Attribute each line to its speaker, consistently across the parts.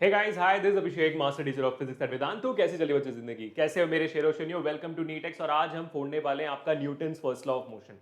Speaker 1: Hey guys, hi, this Abhishek, master teacher of physics at Vedantu. कैसे चली बच्चों जिंदगी? कैसे हो मेरे शेरो शनियो? Welcome to नीटेक्स। और आज हम फोड़ने वाले हैं आपका Newton's first law of motion.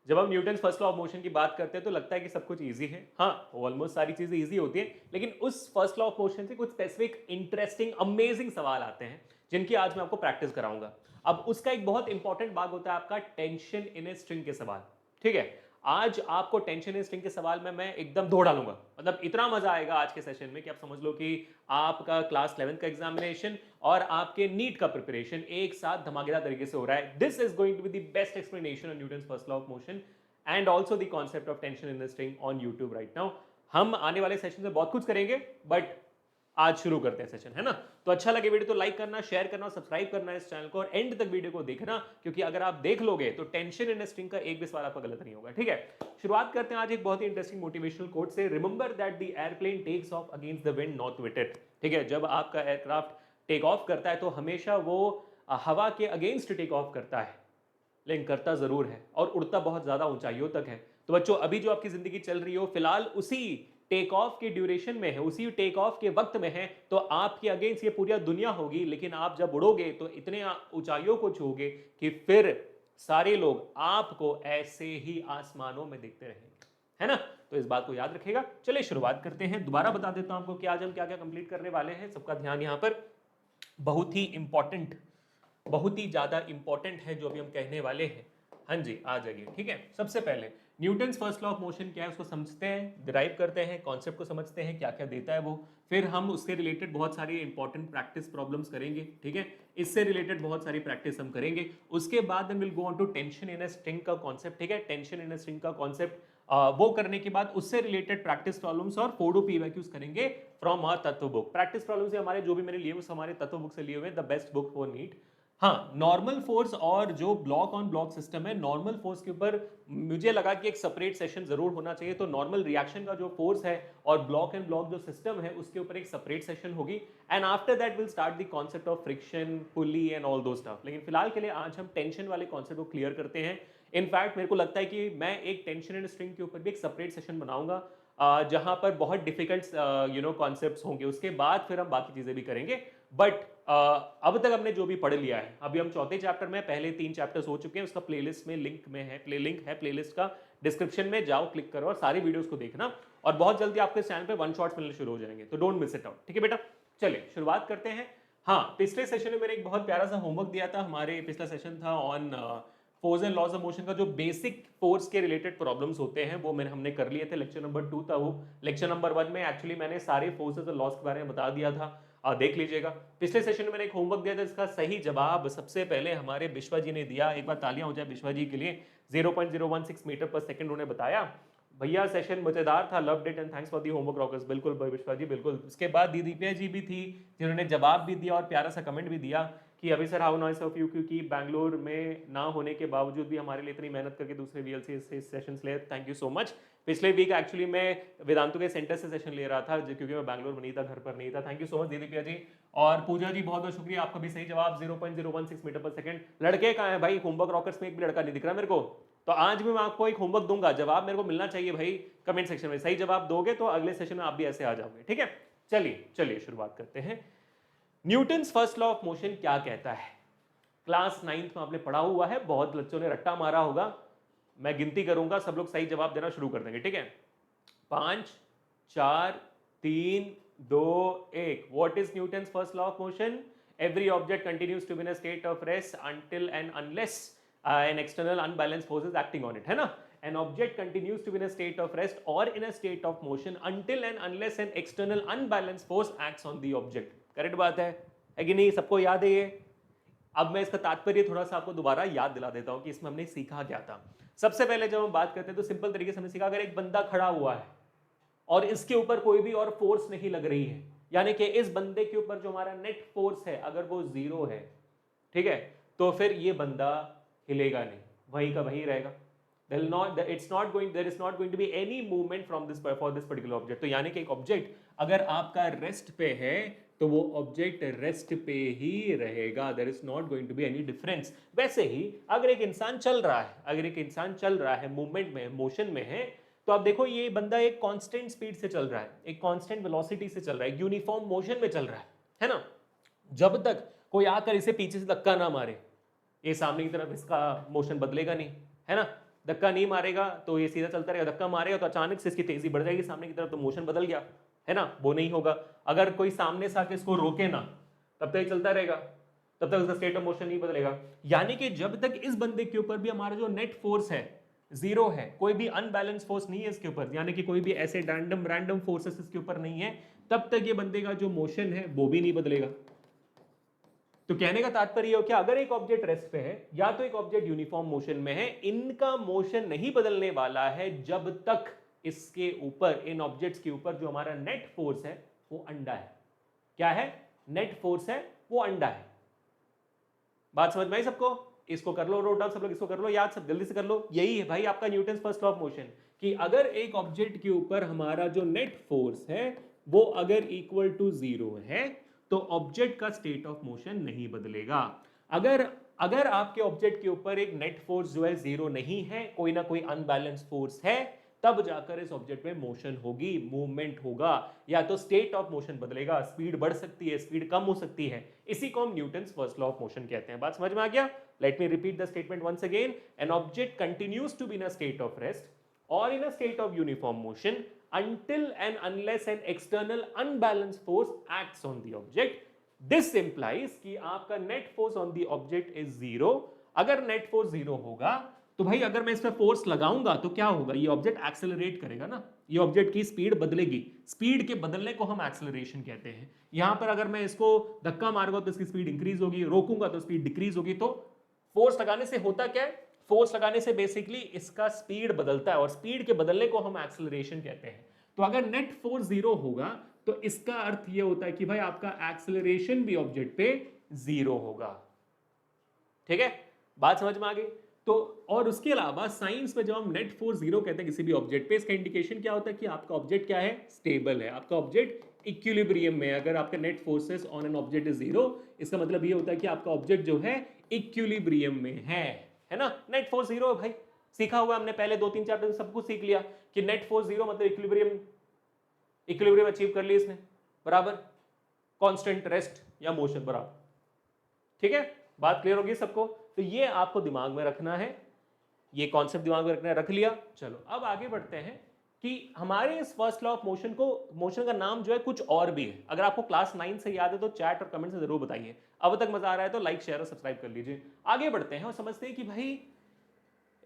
Speaker 1: जब हम Newton's first law of motion की बात करते हैं तो लगता है कि सब कुछ इजी है। हाँ, ऑलमोस्ट सारी चीजें इजी होती हैं, लेकिन उस फर्स्ट लॉ ऑफ मोशन से कुछ स्पेसिफिक इंटरेस्टिंग अमेजिंग सवाल आते हैं जिनकी आज मैं आपको प्रैक्टिस कराऊंगा। अब उसका एक बहुत इंपॉर्टेंट भाग होता है आपका टेंशन इन ए स्ट्रिंग के सवाल। ठीक है, आज आपको टेंशन इन स्ट्रिंग के सवाल में मैं एकदम दो डालूंगा। मतलब इतना मजा आएगा आज के सेशन में कि आप समझ लो कि आपका क्लास 11th का एग्जामिनेशन और आपके नीट का प्रिपरेशन एक साथ धमाकेदार तरीके से हो रहा है। This is going to be the best explanation on Newton's first law of motion and also the concept of tension in the string on YouTube right now. हम आने वाले सेशन में बहुत कुछ करेंगे, बट आज शुरू करते हैं सेशन, है ना? तो अच्छा लगे वीडियो तो लाइक करना, शेयर करना और सब्सक्राइब करना इस चैनल को, और एंड तक वीडियो को देखना, क्योंकि अगर आप देख लोगे तो टेंशन इन स्ट्रिंग का एक भी सवाल आपका गलत नहीं होगा। ठीक है, शुरुआत करते हैं आज एक बहुत ही इंटरेस्टिंग मोटिवेशनल कोट से। Remember that the airplane takes off against the wind not with it. ठीक है, जब आपका एयरक्राफ्ट टेक ऑफ करता है तो हमेशा वो हवा के अगेंस्ट टेक ऑफ करता है, लेकिन करता जरूर है और उड़ता बहुत ज्यादा ऊंचाइयों तक है। तो बच्चों, अभी जो आपकी जिंदगी चल रही हो फिलहाल उसी टेक ऑफ के ड्यूरेशन में है, उसी टेक ऑफ के वक्त में है, तो आपके अगेंस्ट ये पूरी दुनिया होगी, लेकिन आप जब उड़ोगे तो इतने ऊंचाइयों को छूओगे कि फिर सारे लोग आपको ऐसे ही आसमानों में देखते रहेंगे, है ना? तो इस बात को याद रखेगा। चलिए शुरुआत करते हैं। दोबारा बता देता हूं आपको कि आज हम क्या क्या कंप्लीट करने वाले हैं। सबका ध्यान यहां पर, बहुत ही इंपॉर्टेंट, बहुत ही ज्यादा इंपॉर्टेंट है जो अभी हम कहने वाले हैं। हाँ जी, आ जाइए। ठीक है, सबसे पहले Newton's first law of motion क्या है उसको समझते हैं, डिराइव करते हैं, कॉन्सेप्ट को समझते हैं, क्या क्या देता है वो। फिर हम उससे रिलेटेड बहुत सारी इंपॉर्टेंट प्रैक्टिस प्रॉब्लम्स करेंगे। ठीक है, इससे रिलेटेड बहुत सारी प्रैक्टिस हम करेंगे। उसके बाद will go on to tension in a string का कॉन्सेप्ट। ठीक है, टेंशन इन अ स्ट्रिंग का कॉन्सेप्ट वो करने के बाद उससे रिलेटेड प्रैक्टिस प्रॉब्लम्स और 4 पीवाईक्यूज करेंगे फ्रॉम आवर तत्व बुक। प्रैक्टिस प्रॉब्लम्स हमारे जो भी मैंने लिए वो हमारे तत्व बुक से लिए हुए, the best book for NEET. हाँ, नॉर्मल फोर्स और जो ब्लॉक ऑन ब्लॉक सिस्टम है, नॉर्मल फोर्स के ऊपर मुझे लगा कि एक सेपरेट सेशन जरूर होना चाहिए। तो नॉर्मल रिएक्शन का जो फोर्स है और ब्लॉक एंड ब्लॉक जो सिस्टम है उसके ऊपर एक सेपरेट सेशन होगी, and after that will start the concept of friction, pulley and all दो स्टफ। लेकिन फिलहाल के लिए आज हम टेंशन वाले कॉन्सेप्ट को क्लियर करते हैं। इनफैक्ट मेरे को लगता है कि मैं एक टेंशन एंड स्ट्रिंग के ऊपर भी एक सेपरेट सेशन बनाऊंगा, जहां पर बहुत डिफिकल्ट कॉन्सेप्ट्स होंगे। उसके बाद फिर हम बाकी चीजें भी करेंगे। बट अब तक हमने जो भी पढ़ लिया है, अभी हम चौथे चैप्टर में, पहले 3 चैप्टर्स हो चुके हैं, उसका प्लेलिस्ट में लिंक में है, लिंक है प्लेलिस्ट का, डिस्क्रिप्शन में जाओ, क्लिक करो और सारी वीडियोस को देखना। और बहुत जल्दी आपके चैनल पे वन शॉट्स मिलने शुरू हो जाएंगे, तो डोंट मिस इट आउट। ठीक है बेटा, चलिए शुरुआत करते हैं। हाँ, पिछले सेशन में मैंने एक बहुत प्यारा सा होमवर्क दिया था। हमारे पिछला सेशन था on force and laws of motion का, जो बेसिक फोर्स के रिलेटेड प्रॉब्लम्स होते हैं वो हमने कर लिए थे। लेक्चर नंबर 2 था वो। लेक्चर नंबर 1 में एक्चुअली मैंने सारे फोर्सेस और लॉस के बारे में बता दिया था, देख लीजिएगा। पिछले सेशन में मैंने एक होमवर्क दिया था, इसका सही जवाब सबसे पहले हमारे विश्वा जी ने दिया। एक बार तालियां हो जाए विश्वा जी के लिए। 0.016 मीटर पर सेकंड उन्होंने बताया। भैया सेशन मजेदार था, loved it and thanks for the homework rockers. बिल्कुल भाई विश्वा जी, बिल्कुल। उसके बाद दीदी दिव्या जी भी थी जिन्होंने जवाब भी दिया और प्यारा सा कमेंट भी दिया कि अभी sir how nice of you, क्योंकि बैंगलोर में ना होने के बावजूद भी हमारे लिए इतनी मेहनत करके दूसरे वीएलसी से सेशंस ले, थैंक यू सो मच। पिछले वीक एक्चुअली मैं वेदांतु के सेंटर से सेशन ले रहा था क्योंकि मैं बैंगलोर में नहीं था, घर पर नहीं था। थैंक यू सो मच दीदी प्रिया जी। और पूजा जी बहुत बहुत शुक्रिया, आपका भी सही जवाब 0.016 मीटर पर सेकंड। लड़के कहाँ हैं भाई? होमवर्क रॉकर्स में एक भी लड़का नहीं दिख रहा मेरे को। तो आज भी मैं आपको एक होमवर्क दूंगा, जवाब मेरे को मिलना चाहिए भाई कमेंट सेक्शन में। सही जवाब दोगे तो अगले सेशन में आप भी ऐसे आ जाओगे। ठीक है, चलिए चलिए शुरुआत करते हैं। Newton's first law of motion क्या कहता है? क्लास 9th में आपने पढ़ा हुआ है, बहुत बच्चों ने रट्टा मारा होगा। मैं गिनती करूंगा, सब लोग सही जवाब देना शुरू कर देंगे। ठीक है, 5 4 3 2 1। What is Newton's first law of motion? Every object continues to be in a state of rest until and unless an external unbalanced force is acting on it, है ना? An object continues to be in a state of rest or in a state of motion until and unless an external unbalanced force acts on the object. Correct बात है कि नहीं? सबको याद है ये? अब मैं इसका तात्पर्य थोड़ा सा आपको दोबारा याद दिला देता हूं कि इसमें हमने सीखा क्या था। सबसे पहले जब हम बात करते हैं तो सिंपल तरीके से हमने सीखा, अगर एक बंदा खड़ा हुआ है और इसके ऊपर कोई भी और फोर्स नहीं लग रही है, यानी कि इस बंदे के ऊपर जो हमारा नेट फोर्स है अगर वो 0 है, ठीक है, तो फिर ये बंदा हिलेगा नहीं, वहीं का वहीं रहेगा। There is not going to be any movement from this for this particular object। तो यानी कि एक ऑब्जेक्ट अगर आपका रेस्ट पे है तो वो ऑब्जेक्ट रेस्ट पे ही रहेगा। There is not going to be any difference. वैसे ही अगर एक इंसान चल रहा है, मूवमेंट में, मोशन में है, तो आप देखो ये बंदा एक कांस्टेंट स्पीड से चल रहा है, एक कांस्टेंट वेलोसिटी से चल रहा है, यूनिफॉर्म मोशन में चल रहा है ना। जब तक कोई आकर इसे पीछे से धक्का ना मारे, ये सामने की तरफ इसका मोशन बदलेगा नहीं, है ना। धक्का नहीं मारेगा तो ये सीधा चलता रहेगा, धक्का मारेगा तो अचानक से इसकी तेजी बढ़ जाएगी सामने की तरफ, तो मोशन बदल गया, है ना, वो नहीं होगा। अगर कोई सामने से आके इसको रोके ना, तब तक चलता रहेगा, तब तक उसका स्टेट ऑफ मोशन नहीं बदलेगा। यानी कि जब तक इस बंदे के ऊपर भी हमारा जो नेट फोर्स है जीरो है, कोई भी अनबैलेंस फोर्स नहीं है इसके ऊपर, यानी कि कोई भी ऐसे रैंडम फोर्सेस इसके ऊपर नहीं है, तब तक ये बंदे का जो मोशन है वो भी नहीं बदलेगा। तो कहने का तात्पर्य हो क्या, अगर एक ऑब्जेक्ट रेस्ट पे है या तो एक ऑब्जेक्ट यूनिफॉर्म मोशन में है, इनका मोशन नहीं बदलने वाला है जब तक इसके ऊपर, इन ऑब्जेक्ट्स के ऊपर जो हमारा नेट फोर्स है वो अंडा है। क्या है? नेट फोर्स है, वो अंडा है। बात समझ में आई सबको? इसको कर लो नोट डाउन सब लोग, इसको कर लो याद, सब जल्दी से कर लो। यही है भाई आपका Newton first law of motion, कि अगर एक ऑब्जेक्ट के ऊपर हमारा जो नेट फोर्स है वो अगर इक्वल टू जीरो है तो ऑब्जेक्ट का स्टेट ऑफ मोशन नहीं बदलेगा। अगर अगर आपके ऑब्जेक्ट के ऊपर एक नेट फोर्स जो है जीरो नहीं है, कोई ना कोई अनबैलेंस फोर्स है, तब जाकर इस ऑब्जेक्ट में मोशन होगी, मूवमेंट होगा, या तो स्टेट ऑफ मोशन बदलेगा, स्पीड बढ़ सकती है, स्पीड कम हो सकती है। इसी को हम Newton's first law of motion कहते हैं। बात समझ में आ गया? Let me repeat the statement once again. An object continues to be in a state of rest or in a state of uniform motion until and unless an external unbalanced force acts on the object. This implies कि आपका net force on the object is zero. अगर net force zero होगा तो भाई अगर मैं इस पर फोर्स लगाऊंगा तो क्या होगा, ये ऑब्जेक्ट एक्सेलरेट करेगा ना, ये ऑब्जेक्ट की स्पीड बदलेगी, स्पीड के बदलने को हम एक्सेलरेशन कहते हैं। यहां पर अगर मैं इसको धक्का मारूंगा तो इसकी स्पीड इंक्रीज होगी, रोकूंगा तो स्पीड डिक्रीज होगी। तो फोर्स लगाने से होता क्या है, फोर्स लगाने से बेसिकली इसका स्पीड बदलता है और स्पीड के बदलने को हम एक्सेलरेशन कहते हैं। तो अगर नेट फोर्स जीरो होगा तो इसका अर्थ यह होता है कि भाई आपका एक्सेलरेशन भी ऑब्जेक्ट पे जीरो होगा। ठीक है, बात समझ में आ गई? तो और उसके अलावा साइंस में जब हम नेट फोर्स जीरो कहते हैं किसी भी ऑब्जेक्ट पे, इसका इंडिकेशन क्या होता है कि आपका ऑब्जेक्ट क्या है, स्टेबल है, आपका ऑब्जेक्ट इक्विलिब्रियम में। अगर आपका net forces on an object is zero, इसका मतलब ये होता है कि आपका ऑब्जेक्ट जो है इक्विलिब्रियम में है ना। नेट फोर्स जीरो भाई सीखा हुआ हमने पहले 2-3 चैप्टर सब कुछ सीख लिया कि नेट फोर्स जीरो मतलब इक्विलिब्रियम अचीव कर ली इसने, बराबर, कांस्टेंट रेस्ट या मोशन बराबर। ठीक है, बात क्लियर होगी सबको? तो ये आपको दिमाग में रखना है, ये कॉन्सेप्ट दिमाग में रखना है, रख लिया। चलो अब आगे बढ़ते हैं कि हमारे इस फर्स्ट लॉ ऑफ मोशन को, मोशन का नाम जो है कुछ और भी है। अगर आपको क्लास 9 से याद है तो चैट और कमेंट से जरूर बताइए। अब तक मजा आ रहा है तो लाइक शेयर और सब्सक्राइब कर लीजिए। आगे बढ़ते हैं और समझते हैं कि भाई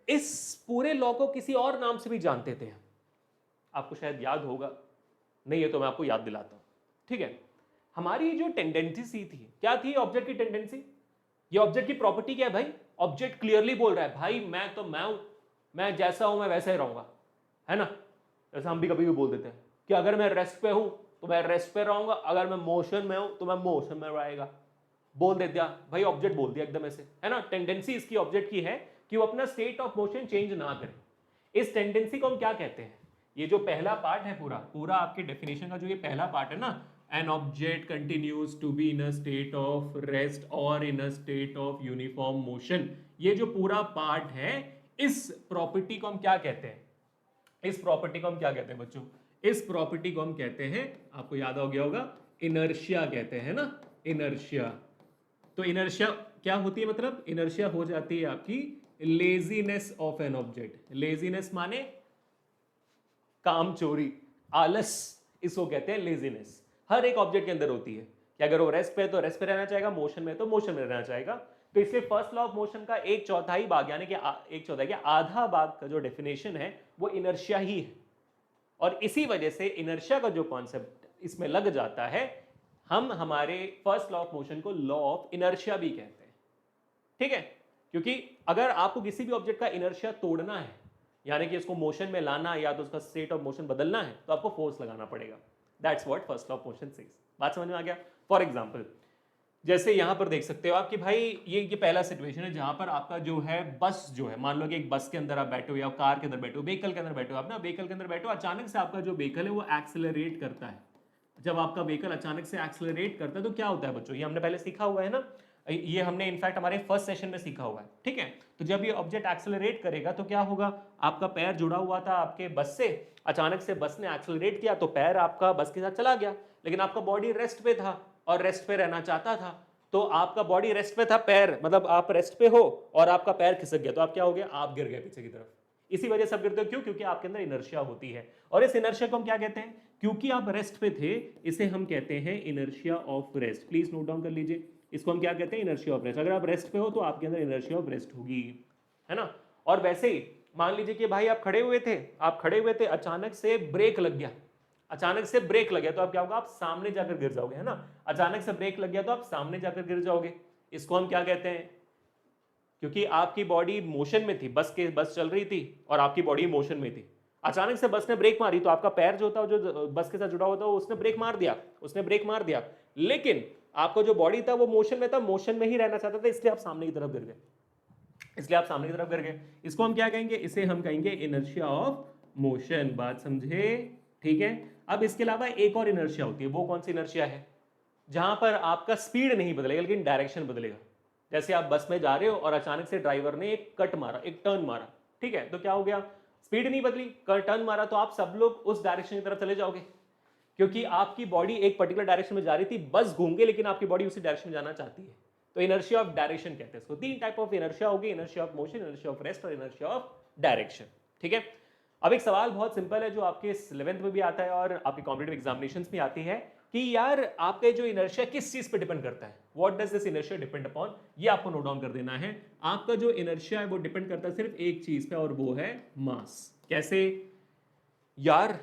Speaker 1: इस पूरे लॉ को किसी और नाम से भी जानते थे, आपको शायद याद होगा, नहीं है तो मैं आपको याद दिलाता हूं। ठीक है, हमारी जो टेंडेंसी थी, क्या थी ऑब्जेक्ट की टेंडेंसी? ये ऑब्जेक्ट की प्रॉपर्टी क्या है भाई? ऑब्जेक्ट क्लियरली बोल रहा है भाई मैं तो मैं हूं, मैं जैसा हूं मैं वैसा ही रहूंगा, है ना। जैसे हम भी कभी भी बोल देते हैं कि अगर मैं रेस्ट पे हूं तो मैं रेस्ट पे रहूंगा, अगर मैं मोशन में हूं तो मैं मोशन में रहेगा। बोल दे दिया भाई, ऑब्जेक्ट बोल दिया एकदम ऐसे, है ना। टेंडेंसी इसकी ऑब्जेक्ट की है कि वो अपना स्टेट ऑफ मोशन चेंज ना करे। इस टेंडेंसी को हम क्या कहते हैं? ये जो पहला पार्ट है पूरा पूरा आपके डेफिनेशन का जो ये पहला पार्ट है ना, an object continues to be in a state of rest or in a state of uniform motion, ये जो पूरा पार्ट है, इस प्रॉपर्टी को हम क्या कहते हैं? इस प्रॉपर्टी को हम क्या कहते हैं बच्चों? इस प्रॉपर्टी को हम कहते हैं, आपको याद हो गया होगा, इनर्शिया कहते हैं ना, इनर्शिया। तो इनर्शिया क्या होती है? मतलब इनर्शिया हो जाती है आपकी laziness of an object. Laziness माने काम चोरी, आलस, इसको कहते हैं लेजीनेस। हर एक ऑब्जेक्ट के अंदर होती है कि अगर वो रेस्ट पे है तो रेस्ट पे रहना चाहेगा, मोशन में तो मोशन में रहना चाहेगा। तो इसलिए फर्स्ट लॉ ऑफ मोशन का 1/4 भाग यानी कि 1/4 क्या आधा भाग का जो डेफिनेशन है वो इनर्शिया ही है। और इसी वजह से इनर्शिया का जो कॉन्सेप्ट इसमें लग जाता है, हम हमारे फर्स्ट लॉ ऑफ मोशन को लॉ ऑफ इनर्शिया भी कहते हैं। ठीक है, क्योंकि अगर आपको किसी भी ऑब्जेक्ट का इनर्शिया तोड़ना है, यानी कि इसको मोशन में लाना है या तो उसका स्टेट ऑफ मोशन बदलना है, तो आपको फोर्स लगाना पड़ेगा। That's what first law of motion says. बात समझ में आ गया? फॉर एग्जांपल जैसे यहां पर देख सकते हो आप कि भाई ये पहला सिचुएशन है जहां पर आपका जो है बस जो है, मान लो कि एक बस के अंदर आप बैठे हो या कार के अंदर बैठे हो, व्हीकल के अंदर बैठे हो, आप ना व्हीकल के अंदर बैठे हो, अचानक से आपका जो व्हीकल है वो एक्सेलरेट करता है। जब आपका व्हीकल अचानक से एक्सेलरेट करता है तो क्या होता है बच्चों? ये हमने पहले सीखा हुआ है ना, ये हमने इनफैक्ट हमारे फर्स्ट सेशन में सीखा हुआ है, ठीक है। तो जब ये ऑब्जेक्ट एक्सेलरेट करेगा तो क्या होगा, आपका पैर जुड़ा हुआ था आपके बस से, अचानक से बस ने एक्सेलरेट किया तो पैर आपका बस के साथ चला गया, लेकिन आपका बॉडी रेस्ट पे था और रेस्ट पे रहना चाहता था, तो आपका बॉडी रेस्ट पे था, पैर मतलब आप रेस्ट पे हो और आपका पैर खिसक गया, तो आप क्या हो गया, आप गिर गए पीछे की तरफ। इसी वजह से आप गिरते हो, क्यों, क्योंकि आपके अंदर इनर्शिया होती है, और इस इनर्शिया को हम क्या कहते हैं, क्योंकि आप रेस्ट पे थे, इसे हम कहते हैं inertia of rest. Please note down कर लीजिए, इसको हम क्या कहते हैं, इनर्शिया ऑफ रेस्ट। अगर आप रेस्ट पे हो तो आपके अंदर इनर्शिया ऑफ रेस्ट होगी, है ना। और वैसे ही मान लीजिए कि भाई आप खड़े हुए थे, अचानक से ब्रेक लग गया, तो आप क्या होगा, आप सामने जाकर गिर जाओगे, है ना। अचानक से ब्रेक लग गया तो आप सामने जाकर गिर जाओगे, इसको हम क्या कहते हैं, क्योंकि आपकी बॉडी मोशन में थी, बस चल रही थी और आपकी बॉडी मोशन में थी, अचानक से बस ने ब्रेक मारी तो आपका पैर जो था, जो बस के साथ जुड़ा हुआ था, उसने ब्रेक मार दिया, लेकिन आपका जो बॉडी था वो मोशन में था, मोशन में ही रहना चाहता था, इसलिए आप सामने की तरफ गिर गए, इसको हम क्या कहेंगे, इसे हम कहेंगे इनर्शिया ऑफ मोशन। बात समझे, ठीक है। अब इसके अलावा एक और इनर्शिया होती है, वो कौन सी इनर्शिया है, जहां पर आपका स्पीड नहीं बदलेगा लेकिन डायरेक्शन बदलेगा। जैसे आप बस में जा रहे हो और अचानक से ड्राइवर ने एक टर्न मारा, ठीक है, तो क्या हो गया, स्पीड नहीं बदली, टर्न मारा, तो आप सब लोग उस डायरेक्शन की तरफ चले जाओगे, क्योंकि आपकी बॉडी एक पर्टिकुलर डायरेक्शन में जा रही थी, बस घूम गई लेकिन आपकी बॉडी उसी डायरेक्शन में जाना चाहती है, तो इनर्शिया ऑफ डायरेक्शन कहते हैं इसको। 3 टाइप ऑफ इनर्शिया होगी, inertia of motion, inertia of rest और इनर्शिया ऑफ डायरेक्शन, ठीक है। अब एक सवाल बहुत सिंपल है जो आपके 11th में भी आता है और आपके कॉम्पिटिटिव एग्जामिनेशंस में आती है कि यार आपके जो इनर्शिया किस चीज पे डिपेंड करता है, what does this inertia depend upon, ये आपको नोट डाउन कर देना है। आपका जो इनर्शिया है वो डिपेंड करता है सिर्फ एक चीज पे और वो है मास। कैसे यार,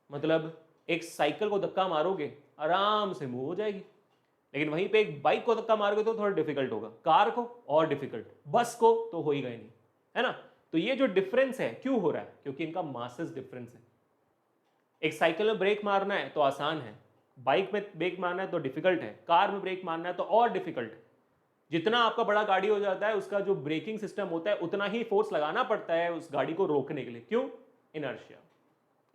Speaker 1: मतलब एक साइकिल को धक्का मारोगे आराम से मूव हो जाएगी, लेकिन वहीं पे एक बाइक को धक्का मारोगे तो थोड़ा डिफिकल्ट होगा, कार को और डिफिकल्ट, बस को तो हो ही गए नहीं, है ना। तो ये जो डिफरेंस है क्यों हो रहा है, क्योंकि इनका मासेस डिफरेंस है। एक साइकिल में ब्रेक मारना है तो आसान है, बाइक में ब्रेक मारना है तो डिफिकल्ट है, कार में ब्रेक मारना है तो और डिफिकल्ट है। जितना आपका बड़ा गाड़ी हो जाता है उसका जो ब्रेकिंग सिस्टम होता है उतना ही फोर्स लगाना पड़ता है उस गाड़ी को रोकने के लिए, क्यों,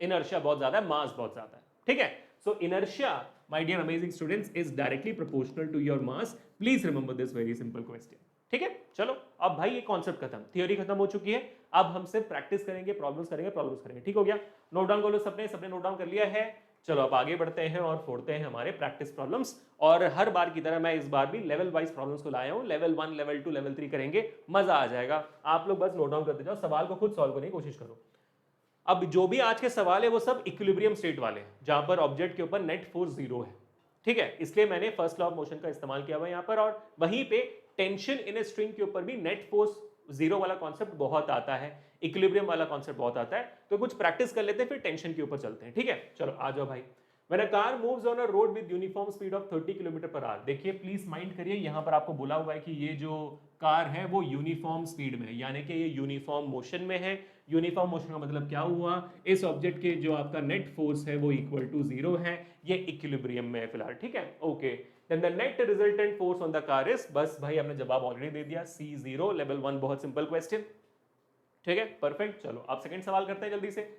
Speaker 1: इनर्शिया बहुत ज्यादा है, मास बहुत ज्यादा है, ठीक है। So inertia, my dear amazing students, is directly proportional to your mass. Please remember this very simple question, ठीक है। चलो अब भाई ये कॉन्सेप्ट खत्म, थियोरी खत्म हो चुकी है, अब हम सिर्फ प्रैक्टिस करेंगे, प्रॉब्लम्स करेंगे, ठीक हो गया। नोट डाउन कर लो, सबने नोट डाउन कर लिया है। चलो अब आगे बढ़ते हैं और फोड़ते हैं हमारे प्रैक्टिस प्रॉब्लम्स, और हर बार की तरह मैं इस बार भी लेवल वाइज प्रॉब्लम्स को लाया हूं, लेवल 1, लेवल 2, लेवल 3 करेंगे, मजा आ जाएगा। आप लोग बस नोट डाउन करते जाओ, सवाल को खुद सॉल्व करने की कोशिश करो। अब जो भी आज के सवाल है वो सब इक्विलिब्रियम स्टेट वाले हैं, जहां पर ऑब्जेक्ट के ऊपर नेट फोर्स 0 है, ठीक है, इसलिए मैंने फर्स्ट लॉ ऑफ मोशन का इस्तेमाल किया हुआ यहां पर, और वहीं पे टेंशन इन ए स्ट्रिंग के ऊपर भी नेट फोर्स 0 वाला कॉन्सेप्ट बहुत आता है, इक्विलिब्रियम वाला कॉन्सेप्ट बहुत आता है, तो कुछ प्रैक्टिस कर लेते हैं फिर टेंशन के ऊपर चलते हैं, ठीक है। चलो आ जाओ भाई। When a car moves on a road with uniform speed of 30 km/h, देखिए प्लीज माइंड करिए, यहां पर आपको बोला हुआ है कि ये जो कार है वो यूनिफॉर्म स्पीड में है, यानी कि ये यूनिफॉर्म मोशन में है। यूनिफॉर्म मोशन का मतलब क्या हुआ, इस ऑब्जेक्ट के जो आपका नेट फोर्स है वो इक्वल टू 0 है, ये इक्विलिब्रियम में है फिलहाल, ठीक है, okay. Then the net resultant force on the car is, बस भाई हमने जवाब ऑलरेडी दे दिया, C0, लेवल 1, बहुत सिंपल क्वेश्चन, ठीक है, परफेक्ट। चलो आप सेकंड सवाल करते हैं जल्दी से।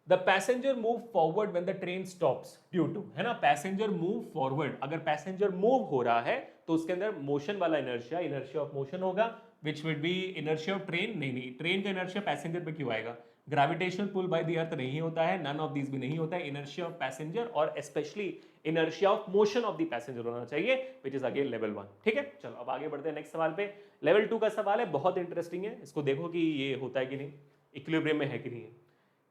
Speaker 1: The passenger move forward when the train stops due to, है ना, पैसेंजर मूव फॉरवर्ड, अगर पैसेंजर मूव हो रहा है तो उसके अंदर मोशन वाला इनर्शिया ऑफ मोशन होगा, which will be inertia of train, नहीं, ट्रेन का इनर्शिया पैसेंजर पे क्यों आएगा, gravitational pull by the earth नहीं होता है, नन ऑफ दीज भी नहीं होता है, इनर्शिया ऑफ पैसेंजर और specially inertia of motion of the passenger होना चाहिए, विच इज अगेन लेवल 1, ठीक है। चलो अब आगे बढ़ते हैं नेक्स्ट सवाल पे। लेवल 2 का सवाल है, बहुत इंटरेस्टिंग है, इसको देखो कि ये होता है कि नहीं, इक्विलिब्रियम में है कि नहीं है।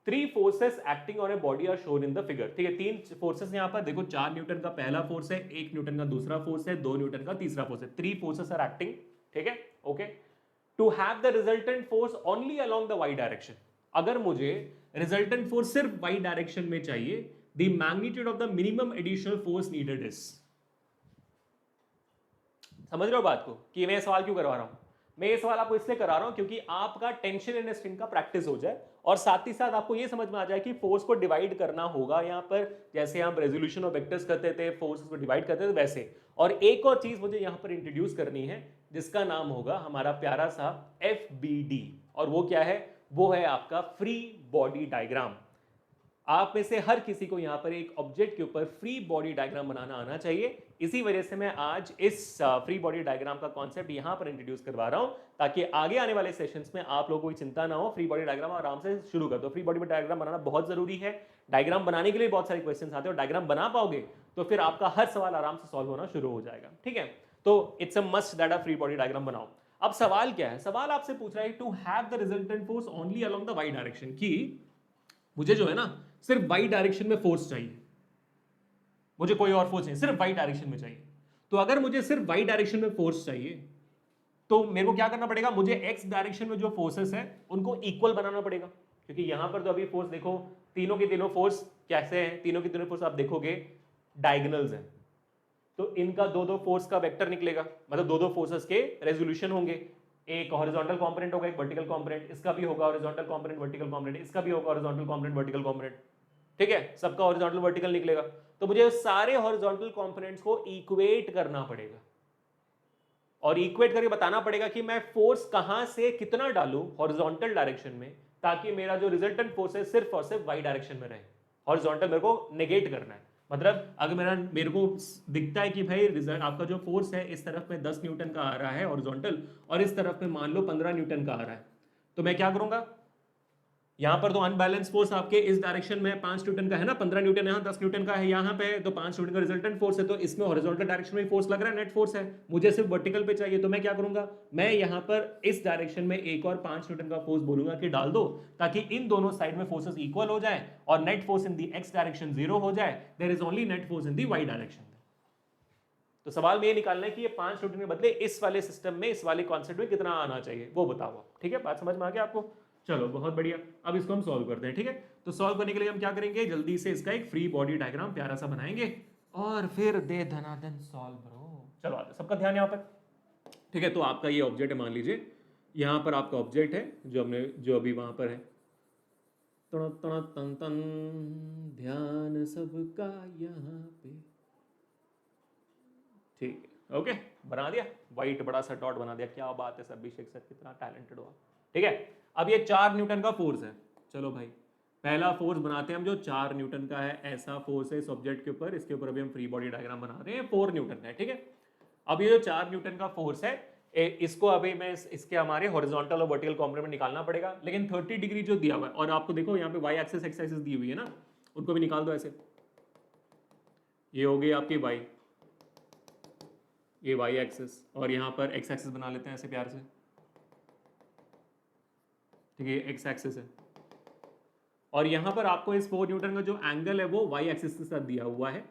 Speaker 1: 3 forces acting on a body are shown in the figure, ठीक है, 3 फोर्सेस यहाँ पर देखो, 4 न्यूटन का पहला फोर्स है, 1 न्यूटन का दूसरा फोर्स है, 2 न्यूटन का तीसरा फोर्स है, 3 forces are acting, ठीक है, okay. To have the resultant force only along the y direction, अगर मुझे रिजल्टेंट फोर्स सिर्फ वाई डायरेक्शन में चाहिए, the magnitude of the minimum additional force needed is, समझ रहे हो बात को कि मैं सवाल क्यों करवा रहा हूं, मैं ये सवाल आपको इसलिए करा रहा हूं क्योंकि आपका टेंशन इन स्ट्रिंग का प्रैक्टिस हो जाए और साथ ही साथ आपको ये समझ में आ जाए कि फोर्स को डिवाइड करना होगा यहां पर, जैसे हम रेजोल्यूशन ऑफ वेक्टर्स करते थे, फोर्स को डिवाइड करते थे वैसे। और एक और चीज मुझे यहां पर इंट्रोड्यूस करनी है जिसका नाम होगा हमारा प्यारा सा FBD, और वो क्या है, वो है आपका फ्री बॉडी डायग्राम। आप में से हर किसी को यहाँ पर एक ऑब्जेक्ट के ऊपर फ्री बॉडी डायग्राम बनाना आना चाहिए। इसी वजह से मैं आज इस फ्री बॉडी डायग्राम का कॉन्सेप्ट यहाँ पर इंट्रोड्यूस करवा रहा हूँ, ताकि आगे आने वाले सेशंस में आप लोगों को चिंता ना हो। फ्री बॉडी डायग्राम आराम से शुरू कर दो। फ्री बॉडी डायग्राम बनाना बहुत जरूरी है। डायग्राम बनाने के लिए बहुत सारे क्वेश्चन आते हैं और डायग्राम बना पाओगे तो फिर आपका हर सवाल आराम से सॉल्व होना शुरू हो जाएगा। ठीक है, तो इट्स अ मस्ट दैट आप फ्री बॉडी डायग्राम बनाओ। अब सवाल क्या है? सवाल आपसे पूछ रहा है to have the resultant force only along the y direction, कि मुझे जो है ना सिर्फ वाई डायरेक्शन में फोर्स चाहिए, मुझे कोई और फोर्स नहीं, सिर्फ वाई डायरेक्शन में चाहिए। तो अगर मुझे सिर्फ वाई डायरेक्शन में फोर्स चाहिए तो मेरे को क्या करना पड़ेगा? मुझे एक्स डायरेक्शन में जो फोर्सेस है उनको इक्वल बनाना पड़ेगा, क्योंकि यहां पर तो अभी फोर्स देखो, तीनों के तीनों फोर्स कैसे हैं? तीनों के तीनों फोर्स आप देखोगे डायगोनल्स हैं, तो इनका दो दो फोर्स का वेक्टर निकलेगा, मतलब दो दो फोर्सेस के रेजोल्यूशन होंगे। एक हॉरिजॉन्टल कंपोनेंट होगा, एक वर्टिकल कंपोनेंट, इसका भी होगा हॉरिजॉन्टल कंपोनेंट वर्टिकल कंपोनेंट, इसका भी होगा हॉरिजॉन्टल कंपोनेंट वर्टिकल कंपोनेंट। ठीक है, सबका हॉरिजॉन्टल वर्टिकल निकलेगा। तो मुझे सारे हॉरिजॉन्टल कंपोनेंट्स को इक्वेट करना पड़ेगा और इक्वेट करके बताना पड़ेगा कि मैं फोर्स कहां से कितना डालूं हॉरिजॉन्टल डायरेक्शन में, ताकि मेरा जो रिजल्टेंट फोर्स है सिर्फ और सिर्फ वाई डायरेक्शन में रहे। हॉरिजॉन्टल मेरे को नेगेट करना है, मतलब अगर मेरे को दिखता है कि भाई रिजल्ट आपका जो फोर्स है इस तरफ में 10 न्यूटन का आ रहा है हॉरिजॉन्टल, और इस तरफ में मान लो 15 न्यूटन का आ रहा है, तो मैं क्या करूंगा? यहां पर तो अनबैलेंस फोर्स आपके इस डायरेक्शन में 5 न्यूटन का है ना, 15 न्यूटन यहाँ 10 न्यूटन का है यहाँ पे, तो 5 न्यूटन का रिजल्टेंट फोर्स है, तो इसमें हॉरिजॉन्टल डायरेक्शन में फोर्स लग रहा है, नेट फोर्स है। मुझे सिर्फ वर्टिकल पे चाहिए, तो मैं क्या करूंगा? मैं यहाँ पर इस डायरेक्शन में एक और 5 न्यूटन का फोर्स बोलूंगा कि डाल दो, ताकि इन दोनों साइड में फोर्सेस इक्वल हो जाए और net force in the x direction 0 हो जाए। There is only net force in the y direction. तो सवाल में ये निकालना है कि ये 5 न्यूटन के बदले इस वाले सिस्टम में, इस वाले कॉन्सेप्ट में कितना आना चाहिए, वो बताओ। ठीक है, बात समझ में आ गया आपको? चलो बहुत बढ़िया। अब इसको हम सॉल्व करते हैं। ठीक है, तो सॉल्व करने के लिए हम क्या करेंगे? जल्दी से इसका एक फ्री बॉडी डायग्राम प्यारा सा बनाएंगे और फिर दे धनाधन सॉल्व ब्रो। चलो आते, सबका ध्यान यहाँ पर। ठीक है, तो आपका ये ऑब्जेक्ट है, मान लीजिए यहाँ पर आपका ऑब्जेक्ट है जो अभी वहां पर है। तन तन तन तन, ध्यान सबका यहाँ पे। ठीक है, ओके, बना दिया, व्हाइट बड़ा सा डॉट बना दिया। क्या बात है सर, अभिषेक सर कितना टैलेंटेड हो। ठीक है, अब ये 4 न्यूटन का फोर्स है। चलो भाई, पहला फोर्स बनाते हैं हम, जो 4 न्यूटन का है, ऐसा फोर्स है इस ऑब्जेक्ट के ऊपर। इसके ऊपर अभी हम फ्री बॉडी डायग्राम बना रहे हैं, 4 न्यूटन है। ठीक है, अब ये जो 4 न्यूटन का फोर्स है, इसको अभी मैं इसके हमारे हॉरिजॉन्टल और वर्टिकल कंपोनेंट निकालना पड़ेगा। लेकिन 30 डिग्री जो दिया हुआ है, और आपको देखो यहाँ पे वाई एक्सिस एक्स एक्सिस दी हुई है ना, उनको भी निकाल दो ऐसे। ये हो गई आपकी वाई, ये वाई एक्सिस, और यहाँ पर एक्स एक्सिस बना लेते हैं ऐसे प्यार से। ठीक है, एक्स एक्सिस है, और यहाँ पर आपको इस 4 न्यूटन का जो एंगल है वो वाई एक्सिस के साथ दिया हुआ है,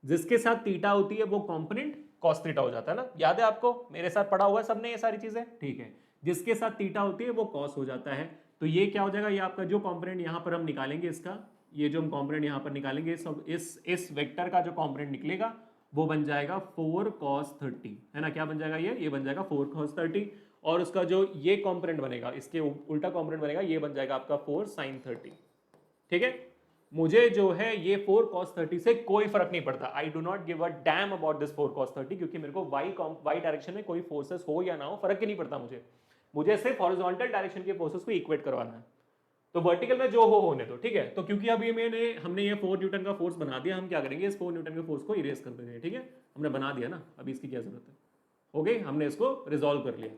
Speaker 1: जिसके साथ थीटा होती है वो कंपोनेंट कॉस थीटा हो जाता है ना। याद है आपको? मेरे साथ पढ़ा हुआ है सबने ये सारी चीजें। ठीक है, जिसके साथ थीटा होती है वो कॉस हो जाता है। तो ये क्या हो जाएगा? ये आपका जो कंपोनेंट यहाँ पर हम निकालेंगे, इसका ये जो हम कंपोनेंट यहाँ पर निकालेंगे, सब इस वेक्टर का जो कंपोनेंट निकलेगा वो बन जाएगा 4 cos 30, है ना। क्या बन जाएगा? ये बन जाएगा 4 cos 30, और उसका जो ये कंपोनेंट बनेगा, इसके उल्टा कंपोनेंट बनेगा, ये बन जाएगा आपका 4 sin 30। ठीक है, मुझे जो है ये 4 cos 30 से कोई फर्क नहीं पड़ता। I do not give a damn about this 4 cos 30, क्योंकि मेरे को वाई डायरेक्शन में कोई फोर्सेस हो या ना हो, फर्क ही नहीं पड़ता मुझे सिर्फ हॉरिजॉन्टल डायरेक्शन के फोर्सेस को इक्वेट करवाना है। तो वर्टिकल में जो हो होने दो। ठीक है, तो क्योंकि अभी हमने ये 4 न्यूटन का फोर्स बना दिया, हम क्या करेंगे? इस 4 न्यूटन के फोर्स को इरेज कर देंगे। ठीक है, हमने बना दिया ना, अभी इसकी क्या जरूरत है? हो गई, हमने इसको रिजॉल्व कर लिया।